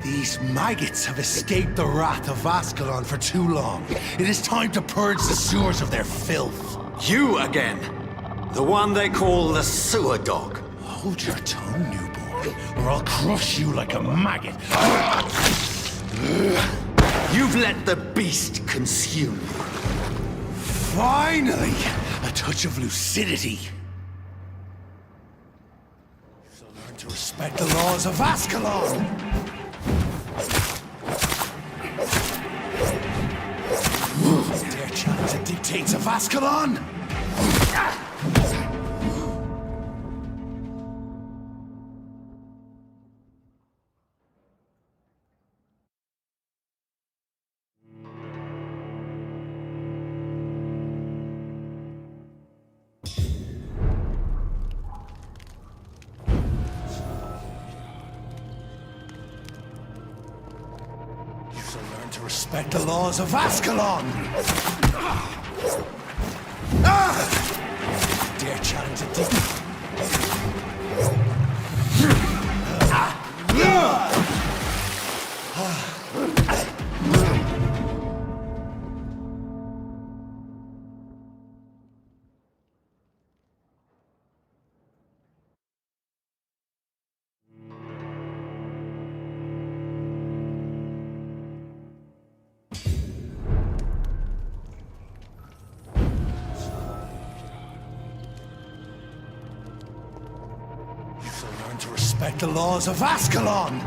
These maggots have escaped the wrath of Ascalon for too long. It is time to purge the sewers of their filth. You again! The one they call the sewer dog. Hold your tongue, newborn, or I'll crush you like a maggot. You've let the beast consume you. Finally! A touch of lucidity. So learn to respect the laws of Ascalon! Dare challenge the dictates of Ascalon? respect the laws of Ascalon! Dare challenge a demon? To respect the laws of Ascalon!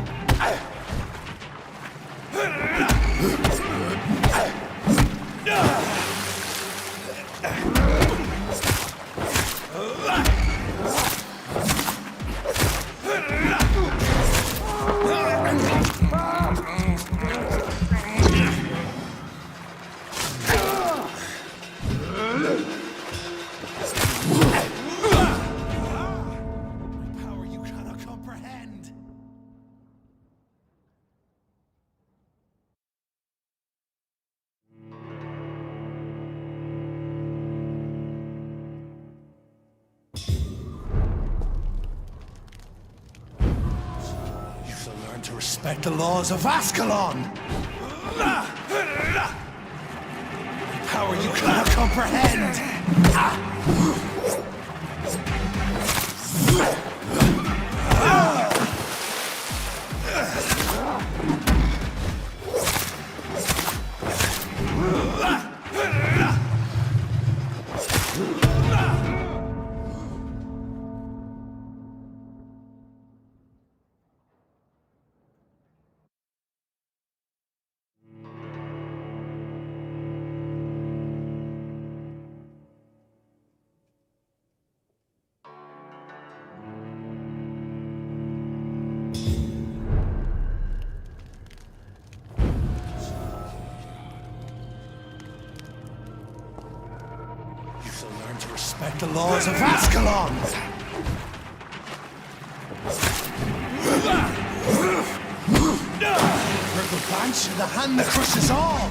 To respect the laws of Ascalon! Power you cannot comprehend! To respect the laws of Ascalon! Purple Banshee, the hand that crushes all!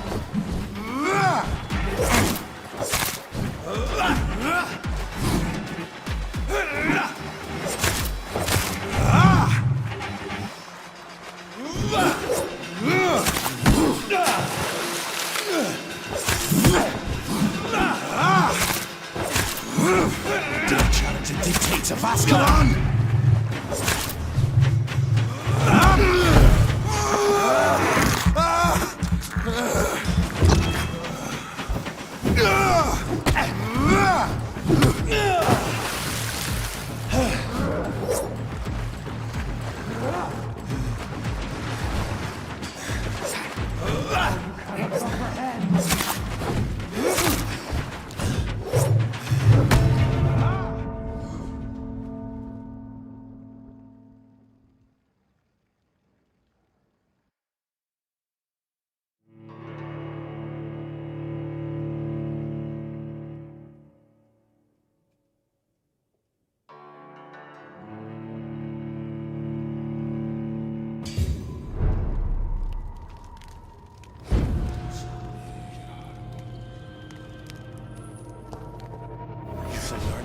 Dare challenge the dictates of Ascalon!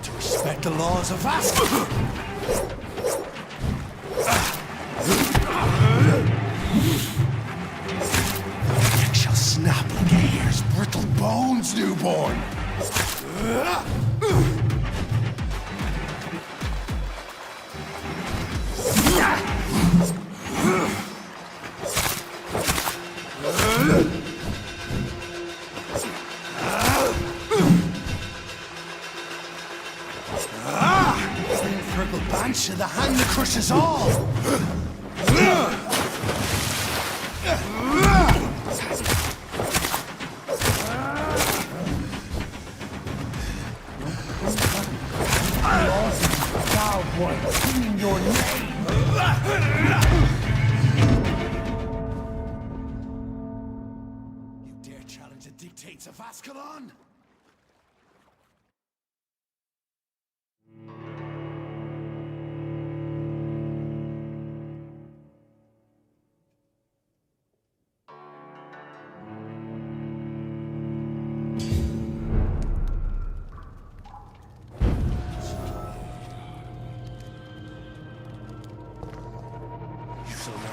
To respect the laws of Ascalon! The neck shall snap like a hare's brittle bones, newborn! Banshee, the hand that crushes all! Thou boy, singing your name! You dare challenge the dictates of Ascalon?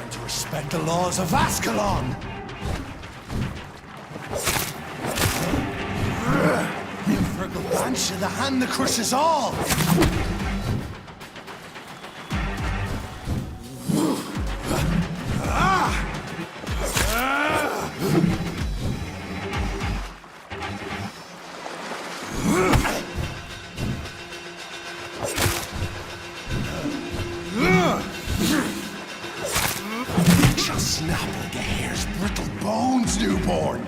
learn to respect the laws of Ascalon! Infernal Banshee, the hand that crushes all! Shall snap like a hare's brittle bones, newborn!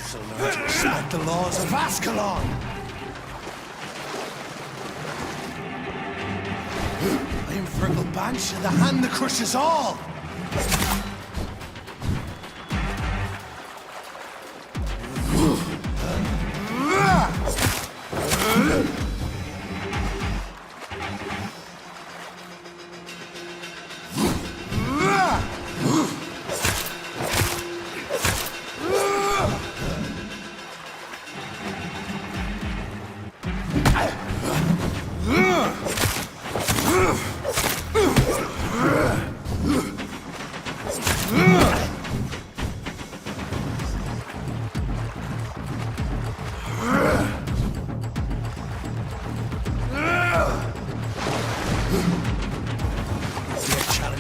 So learn to respect the laws of Ascalon! I am Infernal Banshee, the hand that crushes all!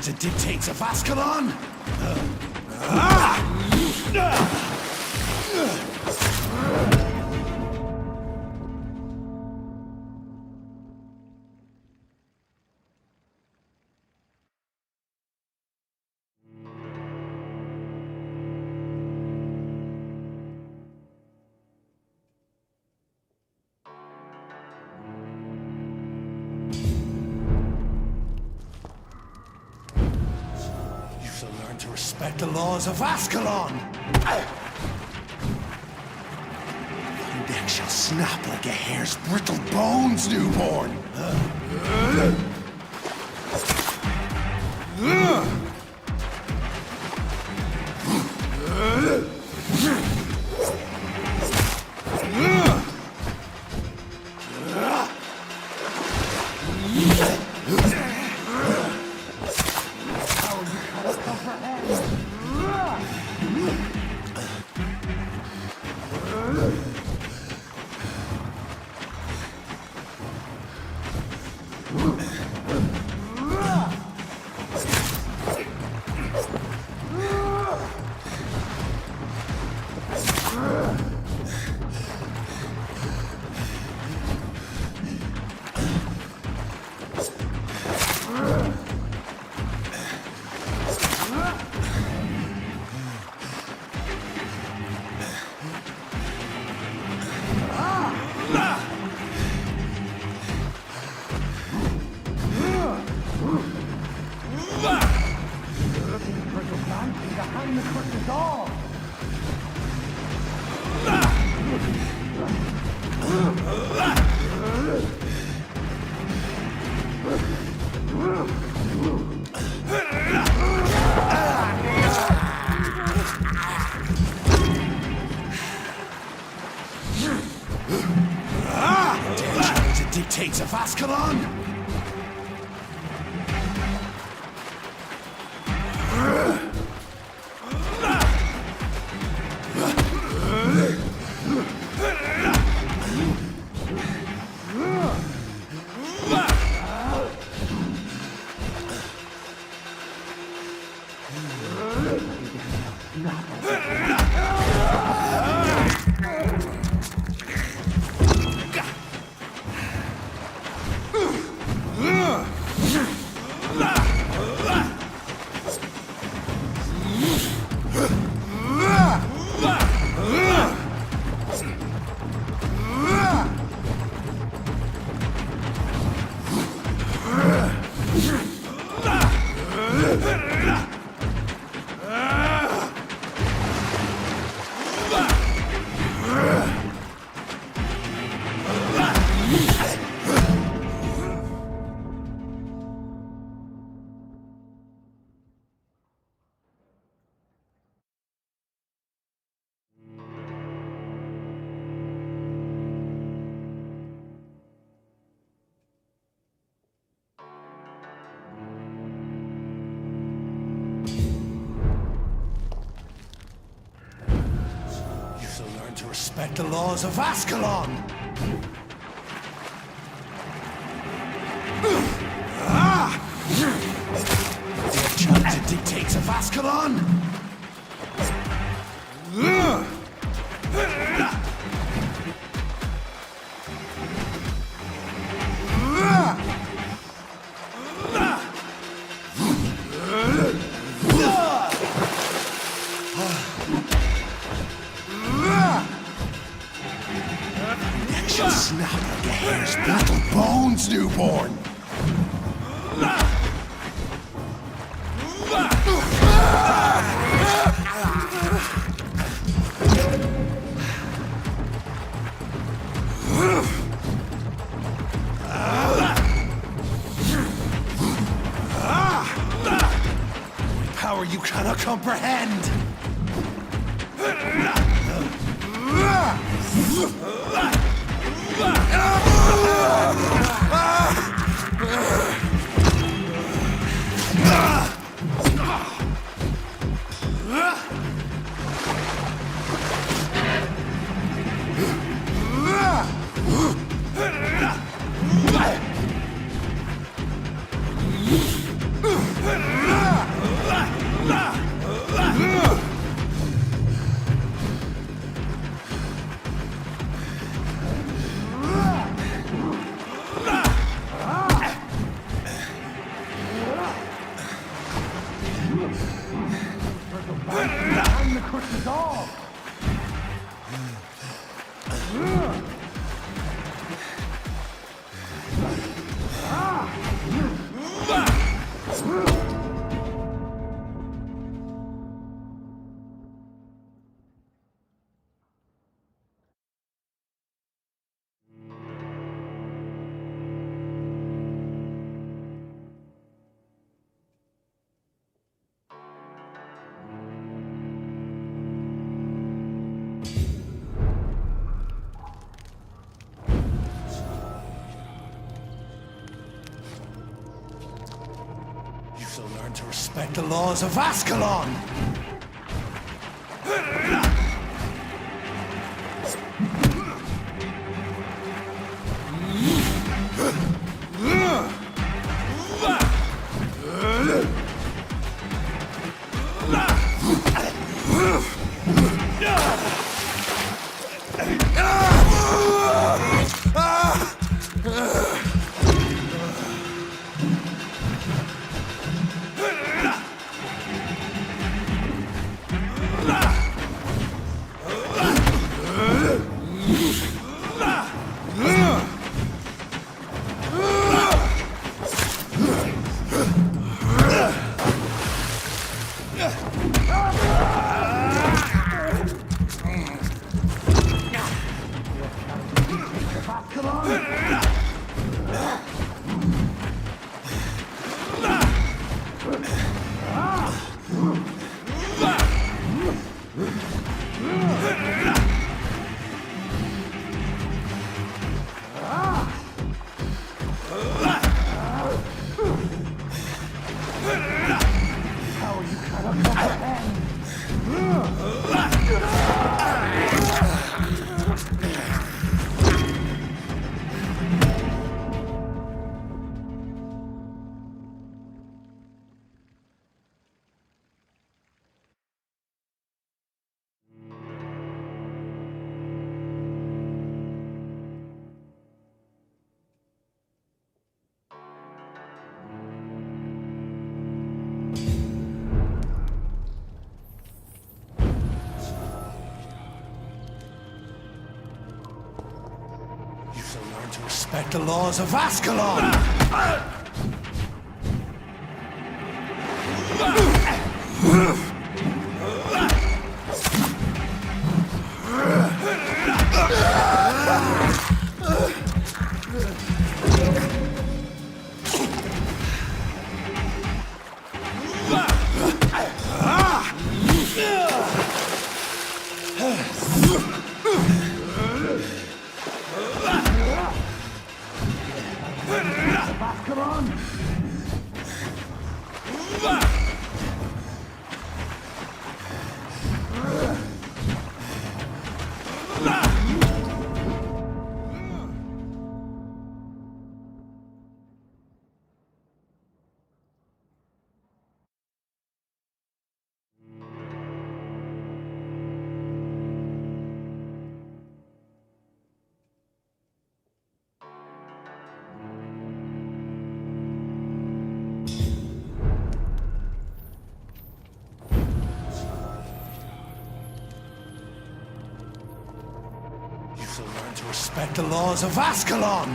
The dictates of Ascalon? To respect the laws of Ascalon! Thy neck shall snap like a hare's brittle bones, newborn! Dictates of Ascalon? To respect the laws of Ascalon! The enchanted dictates of Ascalon! She'll snap like a hare's brittle bones, newborn! Power you cannot comprehend! To respect the laws of Ascalon! to respect the laws of Ascalon! You shall learn to respect the laws of Ascalon!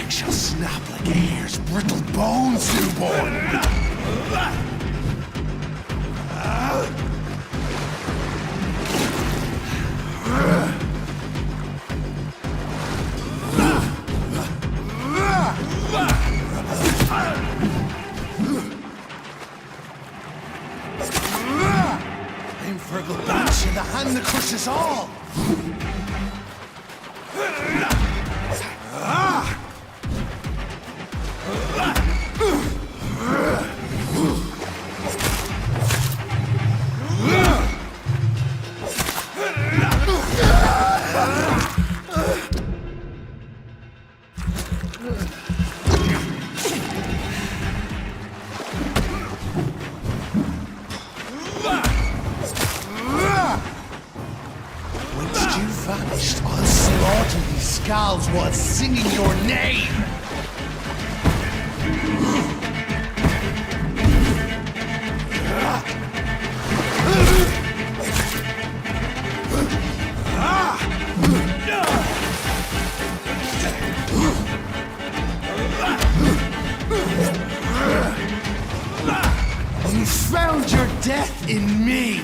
Shall snap like a hare's brittle bones, newborn! I'm Virgil Banshee, the hand that crushes all! Once you vanished, I'll slaughter these skulls while singing your name! You found your death in me!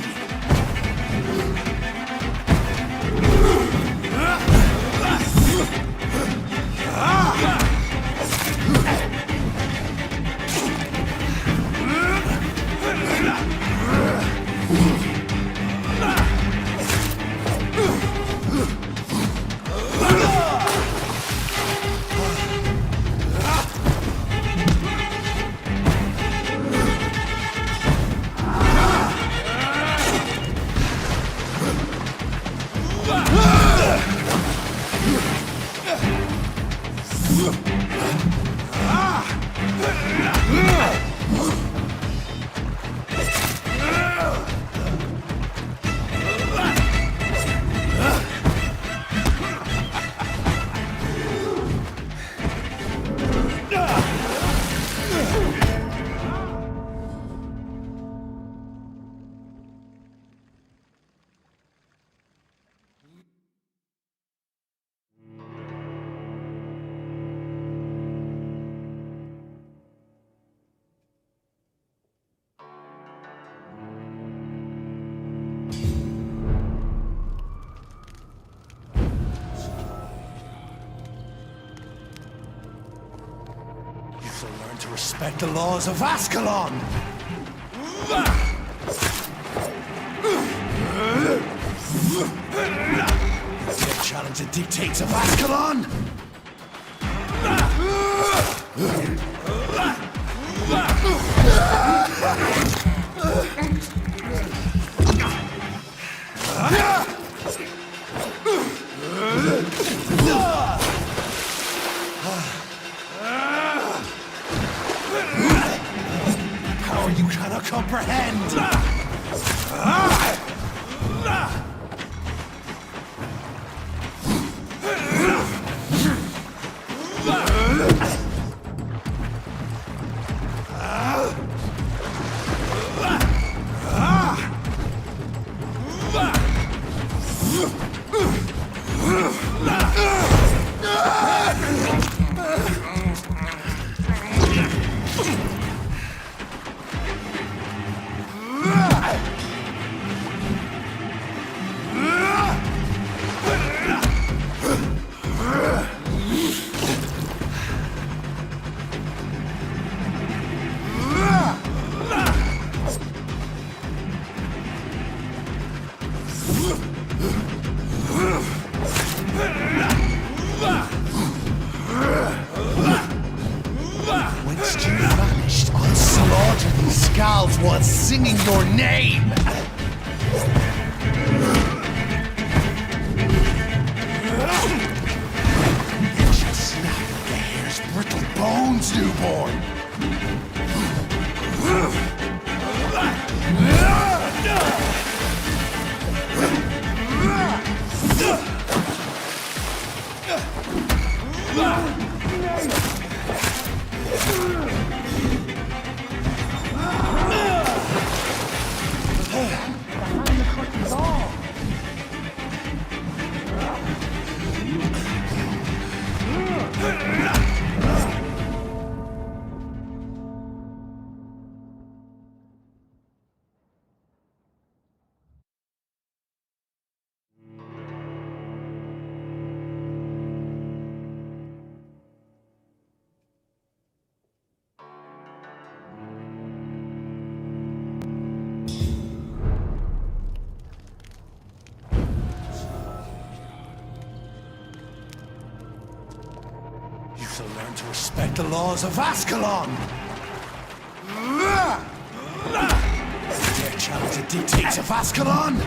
respect the laws of Ascalon! Dare challenge the dictates of Ascalon! Power you cannot comprehend! Whence you vanished, I'll slaughter these scalds while singing your name! You shall snap the hare's brittle bones, newborn! You shall learn to respect the laws of Ascalon! Dare challenge the dictates of Ascalon!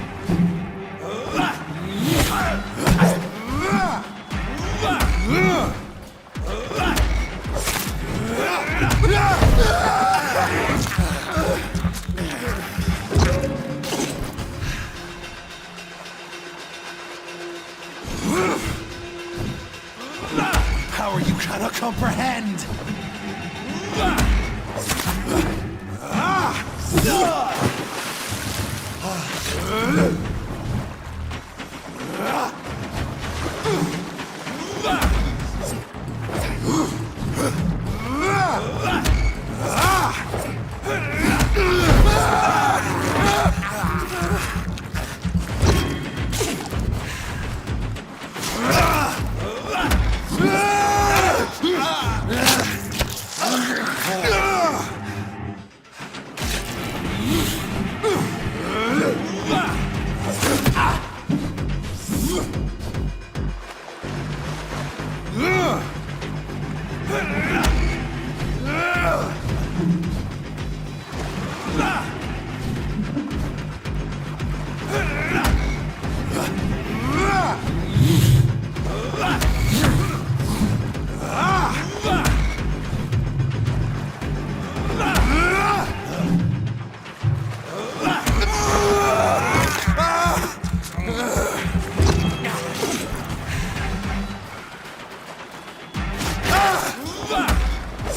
Power you cannot comprehend!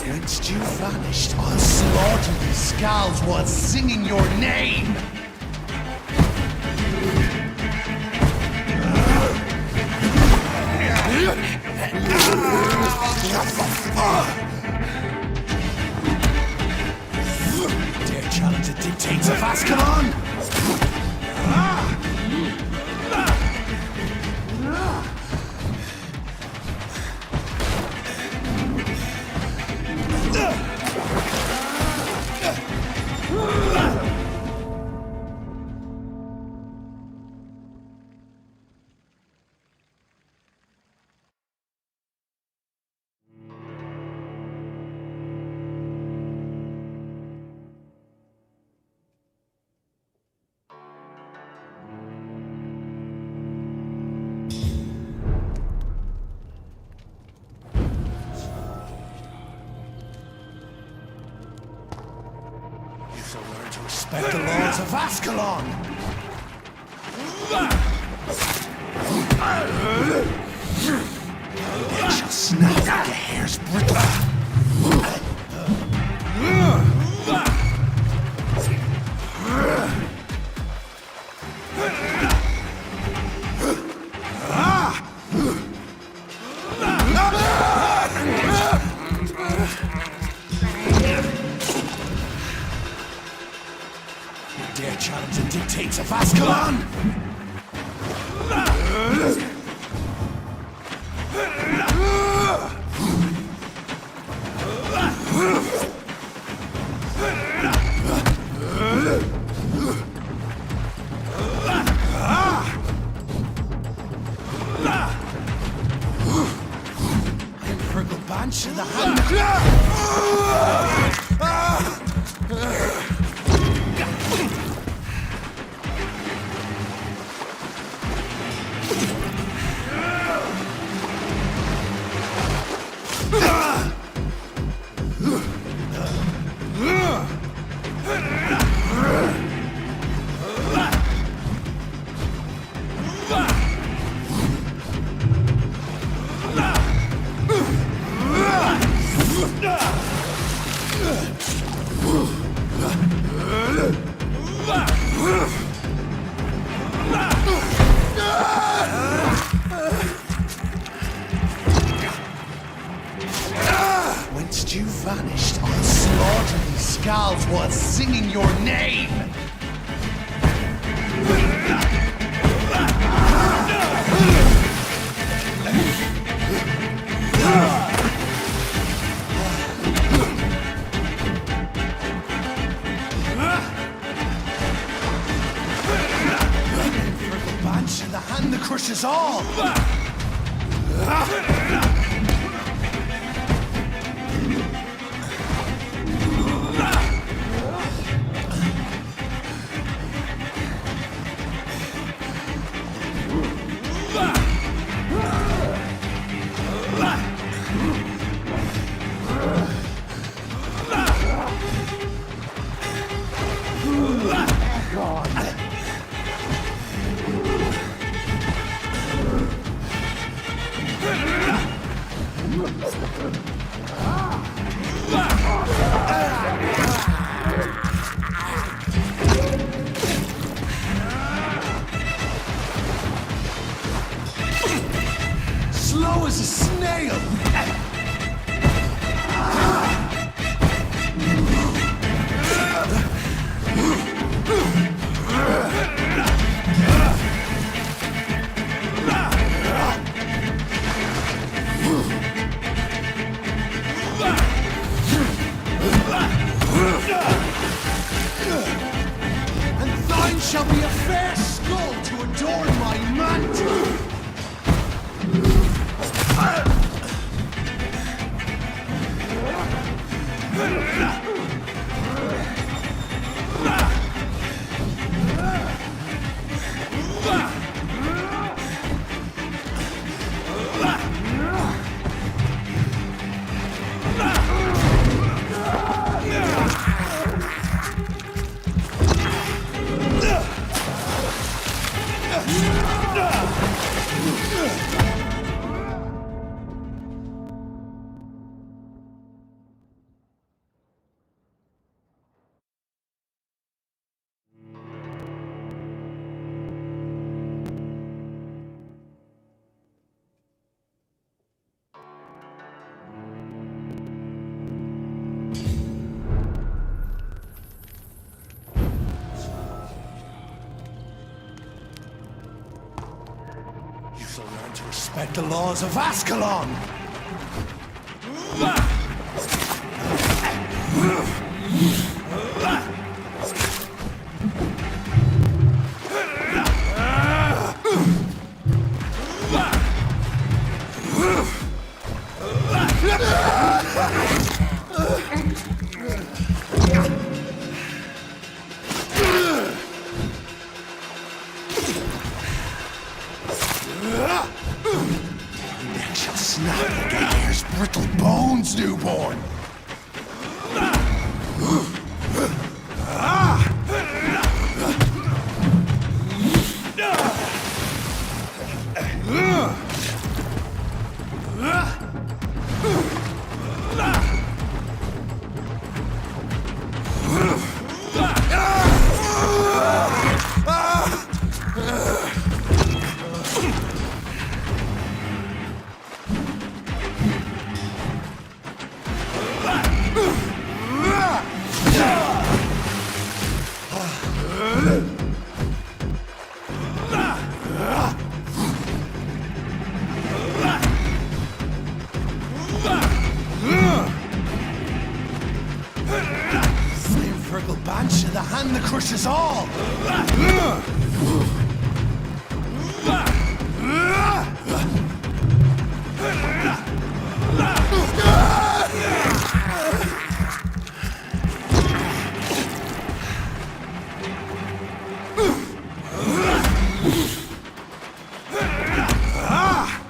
Since you vanished, I'll slaughter these scalds while singing your name! Dare challenge the dictates of Ascalon? respect the laws of Ascalon! It shall snap like a hair's brittle. Dare challenge the dictates of Ascalon? Banshee the hand. Whence you vanished on slaughtering skulls while singing your name? Banshee the hand that crushes all! Slow as a snail! And thine shall be a fair skull to adorn my mantle! You shall learn to respect the laws of Ascalon! Neck shall snap like a hare's brittle bones, newborn! curses all!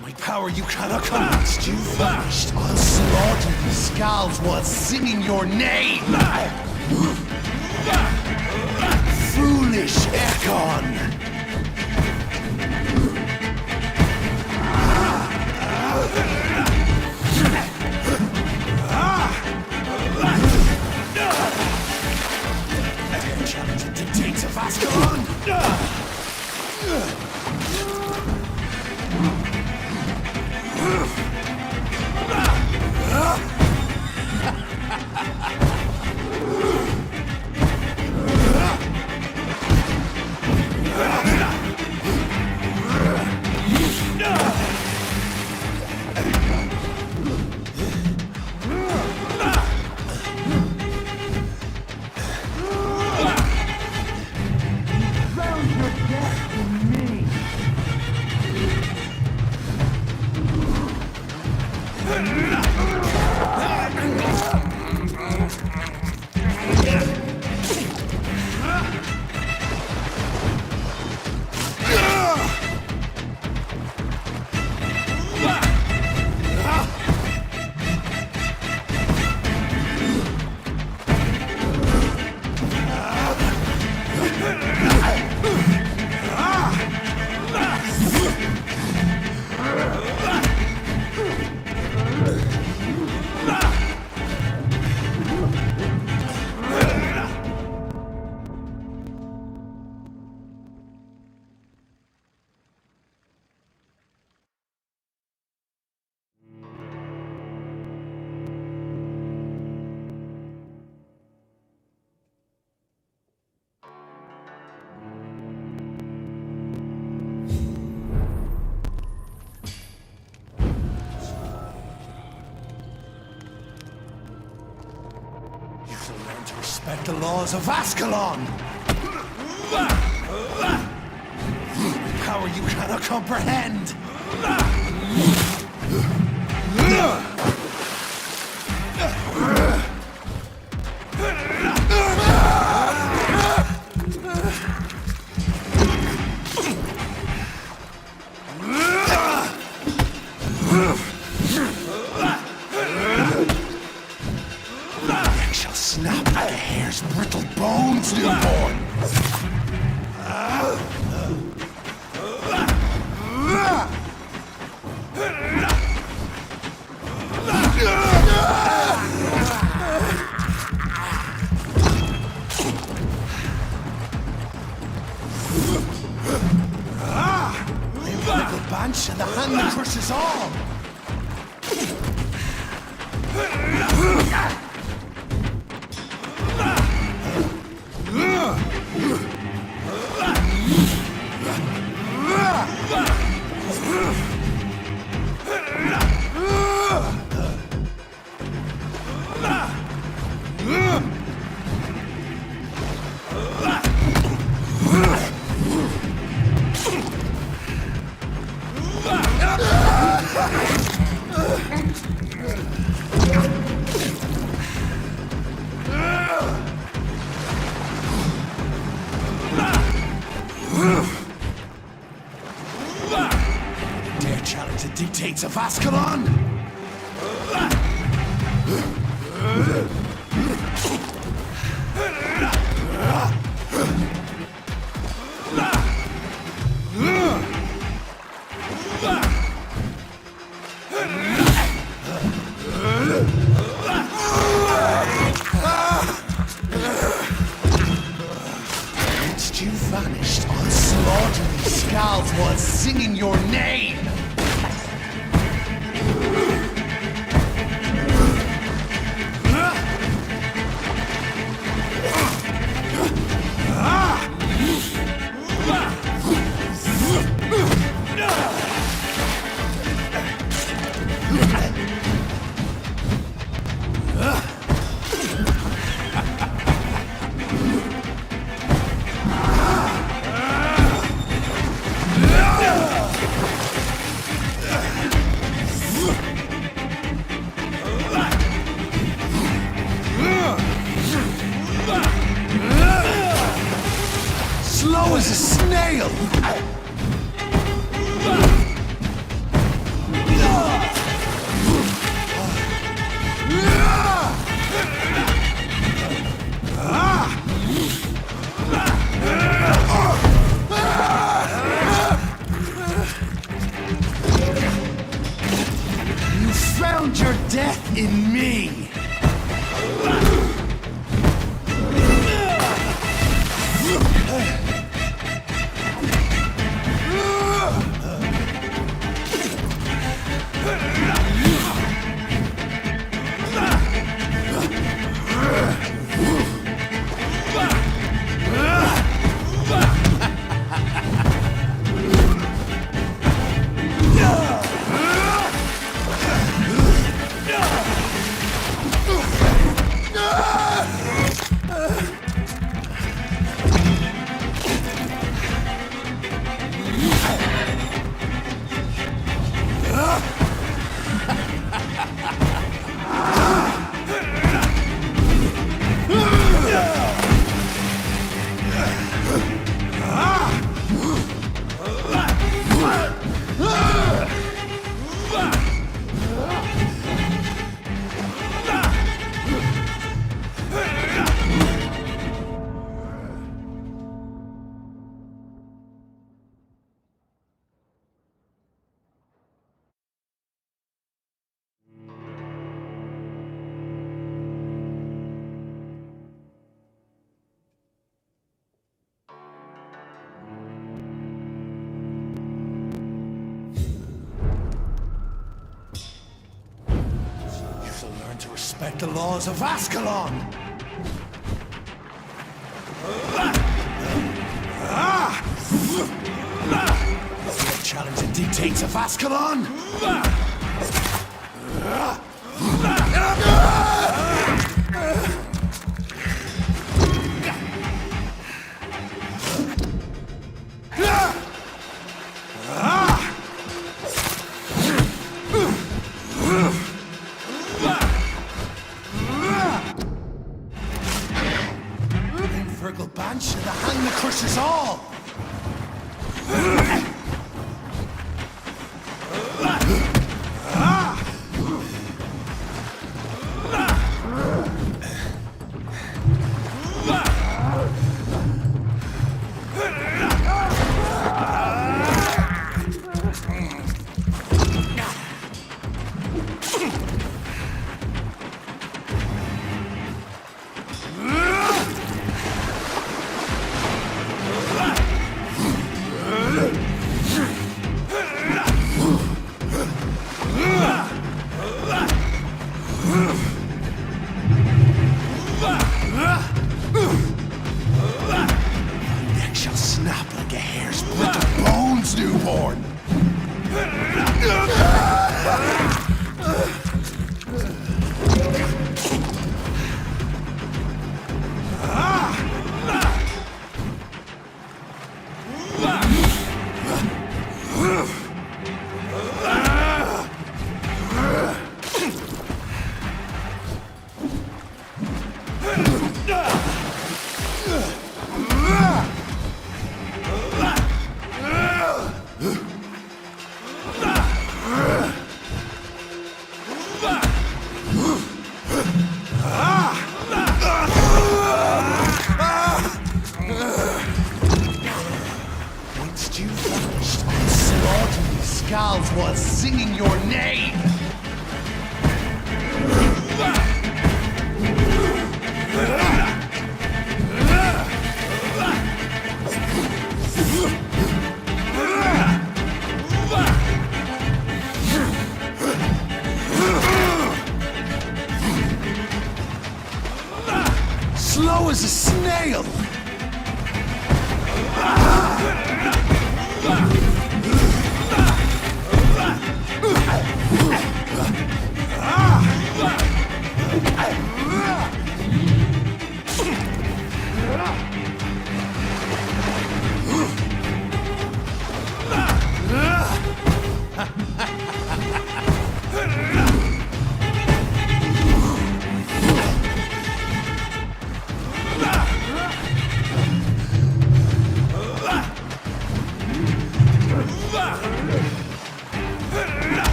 My power you cannot command. You vanished. I'll slaughter the scalds while singing your name! Foolish Ekon! Challenge the dictates of Ascalon! Respect the laws of Ascalon! Power you cannot comprehend! Snap like a hare's brittle bones, newborn! Little bunch and the hand that crushes all! Dare challenge the dictates of Ascalon? Once you vanished, I'll slaughter these scalds while singing your name! You found your death in me! To respect the laws of Ascalon! You challenge the dictates of Ascalon? Virgil Banch and the hang that crushes all! Newborn! Skulls while singing your name! Slow as a snail!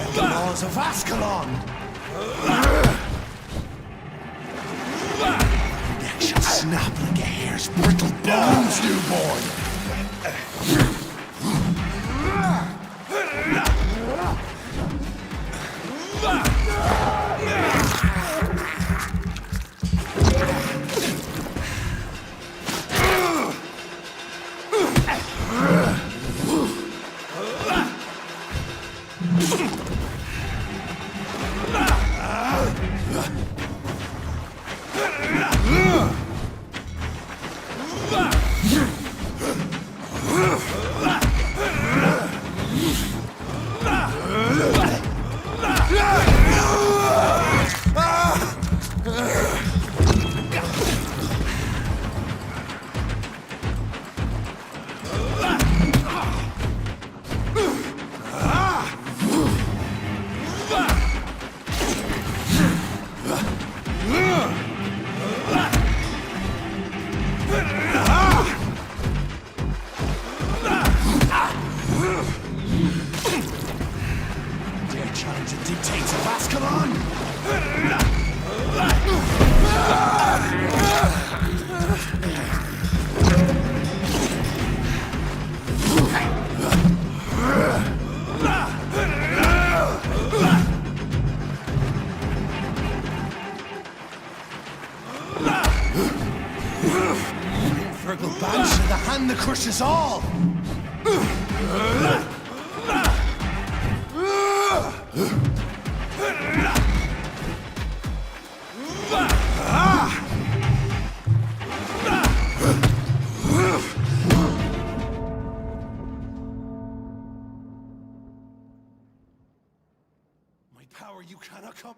respect the laws of Ascalon! Your neck shall snap like a hare's brittle bones, newborn! Crushes all! My power, you cannot come.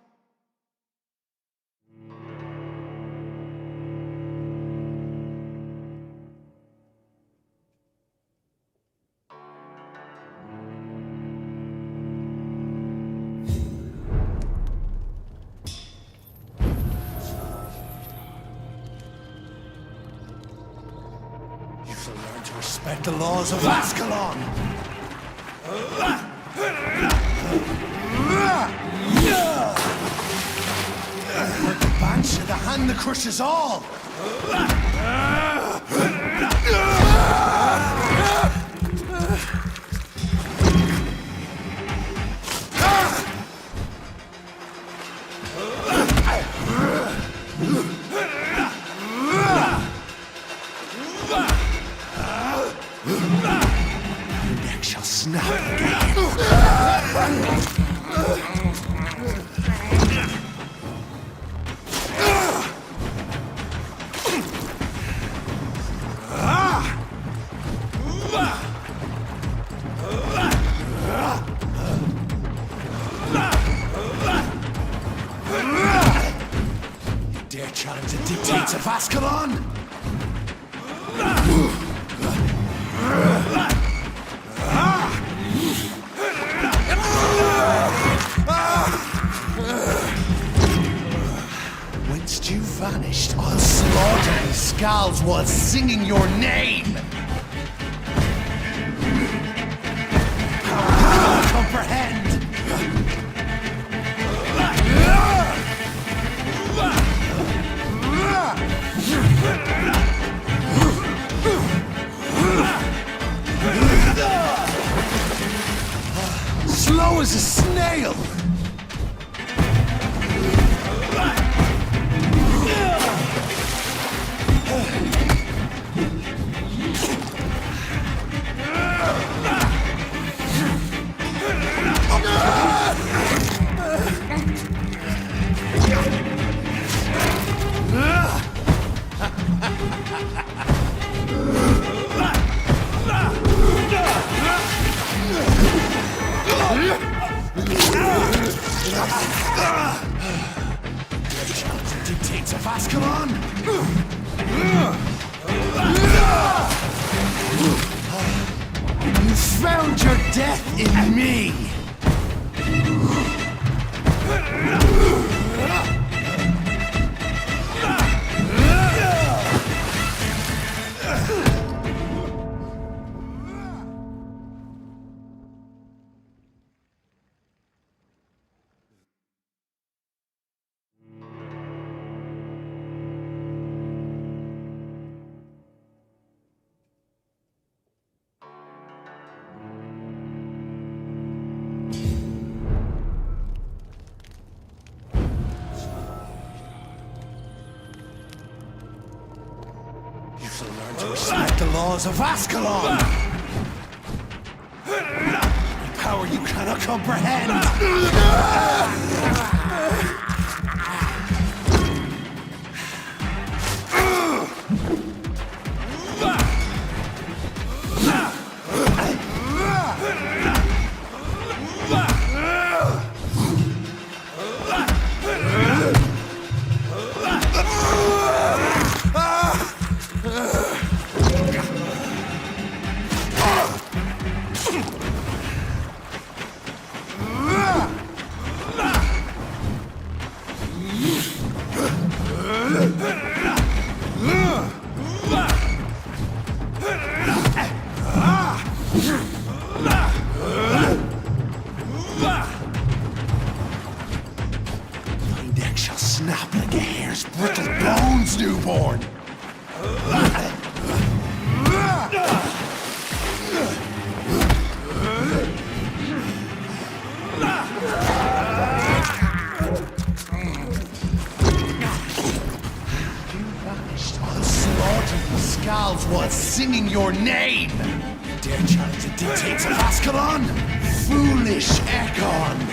Respect the laws of Ascalon! Work the bench and the hand that crushes all! Dare challenge the dictates of Ascalon? Whence you vanished, I'll slaughter these skulls while singing your name! Comprehend! Slow as a snail! Dictates of Ascalon! You found your death in me! shall learn to respect the laws of Ascalon! A power you cannot comprehend! Snap like a hare's brittle bones, newborn! Slaughtering scalds while singing your name! You dare challenge the dictates of Ascalon? Foolish Ekon!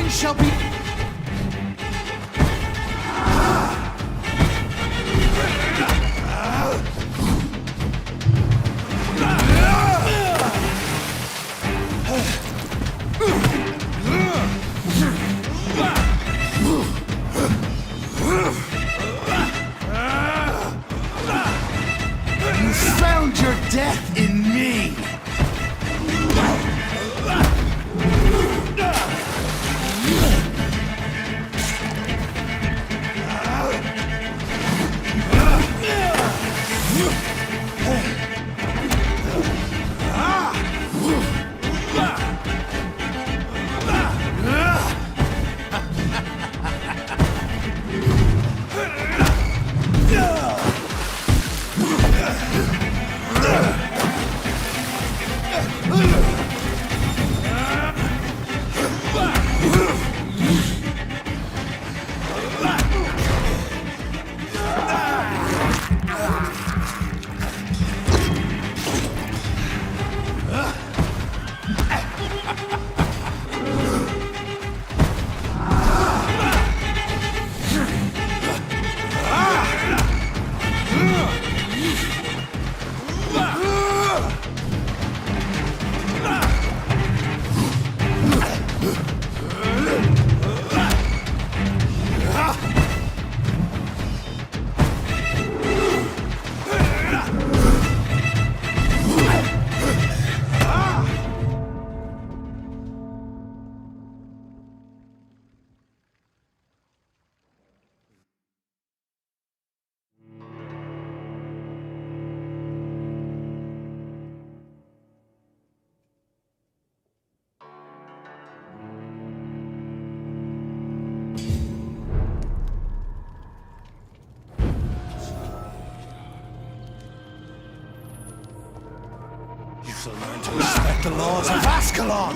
Shall be... You found your death in me! You shall learn to respect the laws of Ascalon!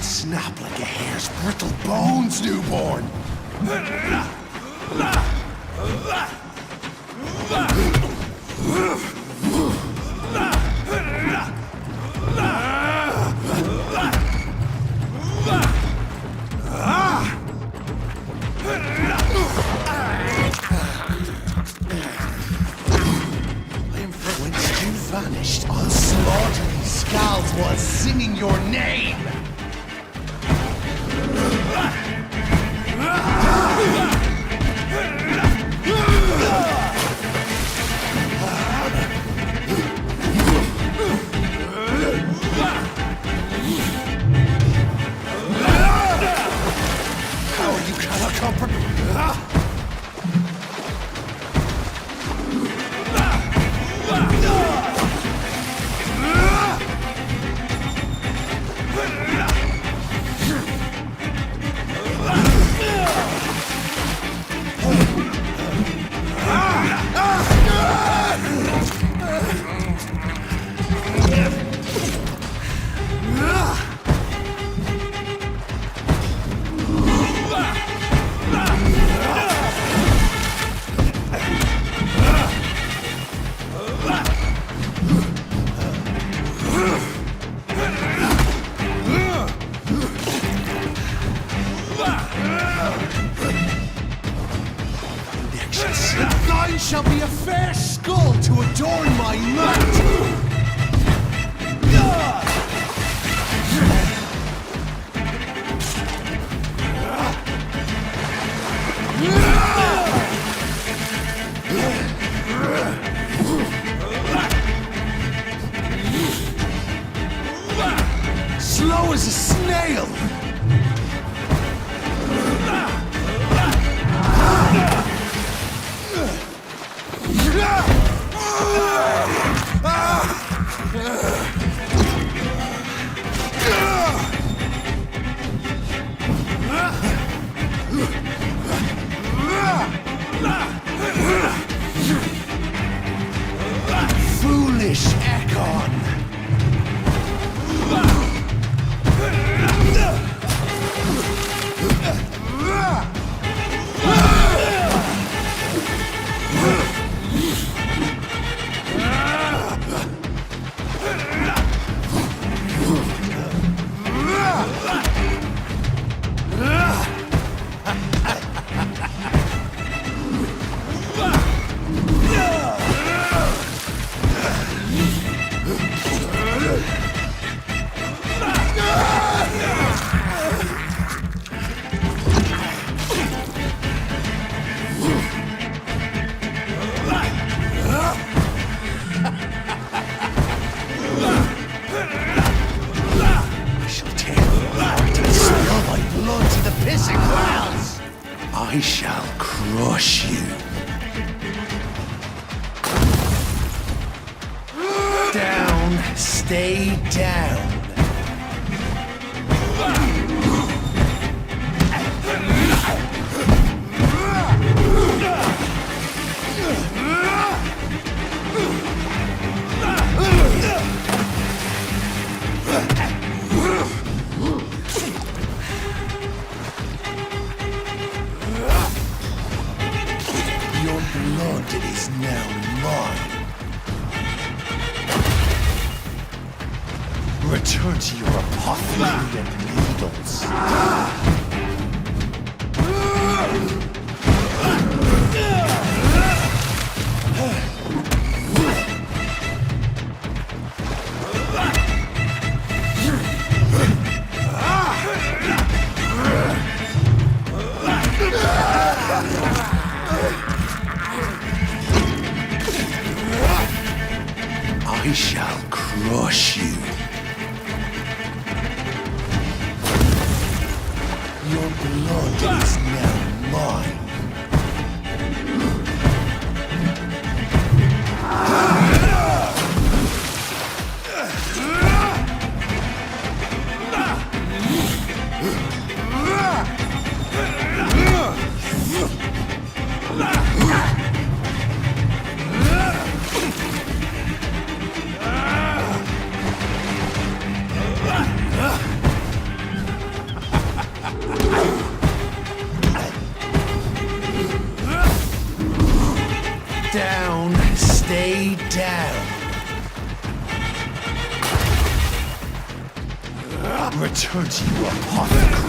Snap like a hare's brittle bones, newborn! vanished, I'll slaughter these skulls while singing your name! How are you cannot comprehend? Thine shall be a fair skull to adorn my might! Slow as a snail! Foolish Ekon! I shall crush you. Down, stay down. Your blood is now mine. Return to your apothecary and needles. I shall crush you. Your blood is now mine. Down, stay down. Return to your apothecary.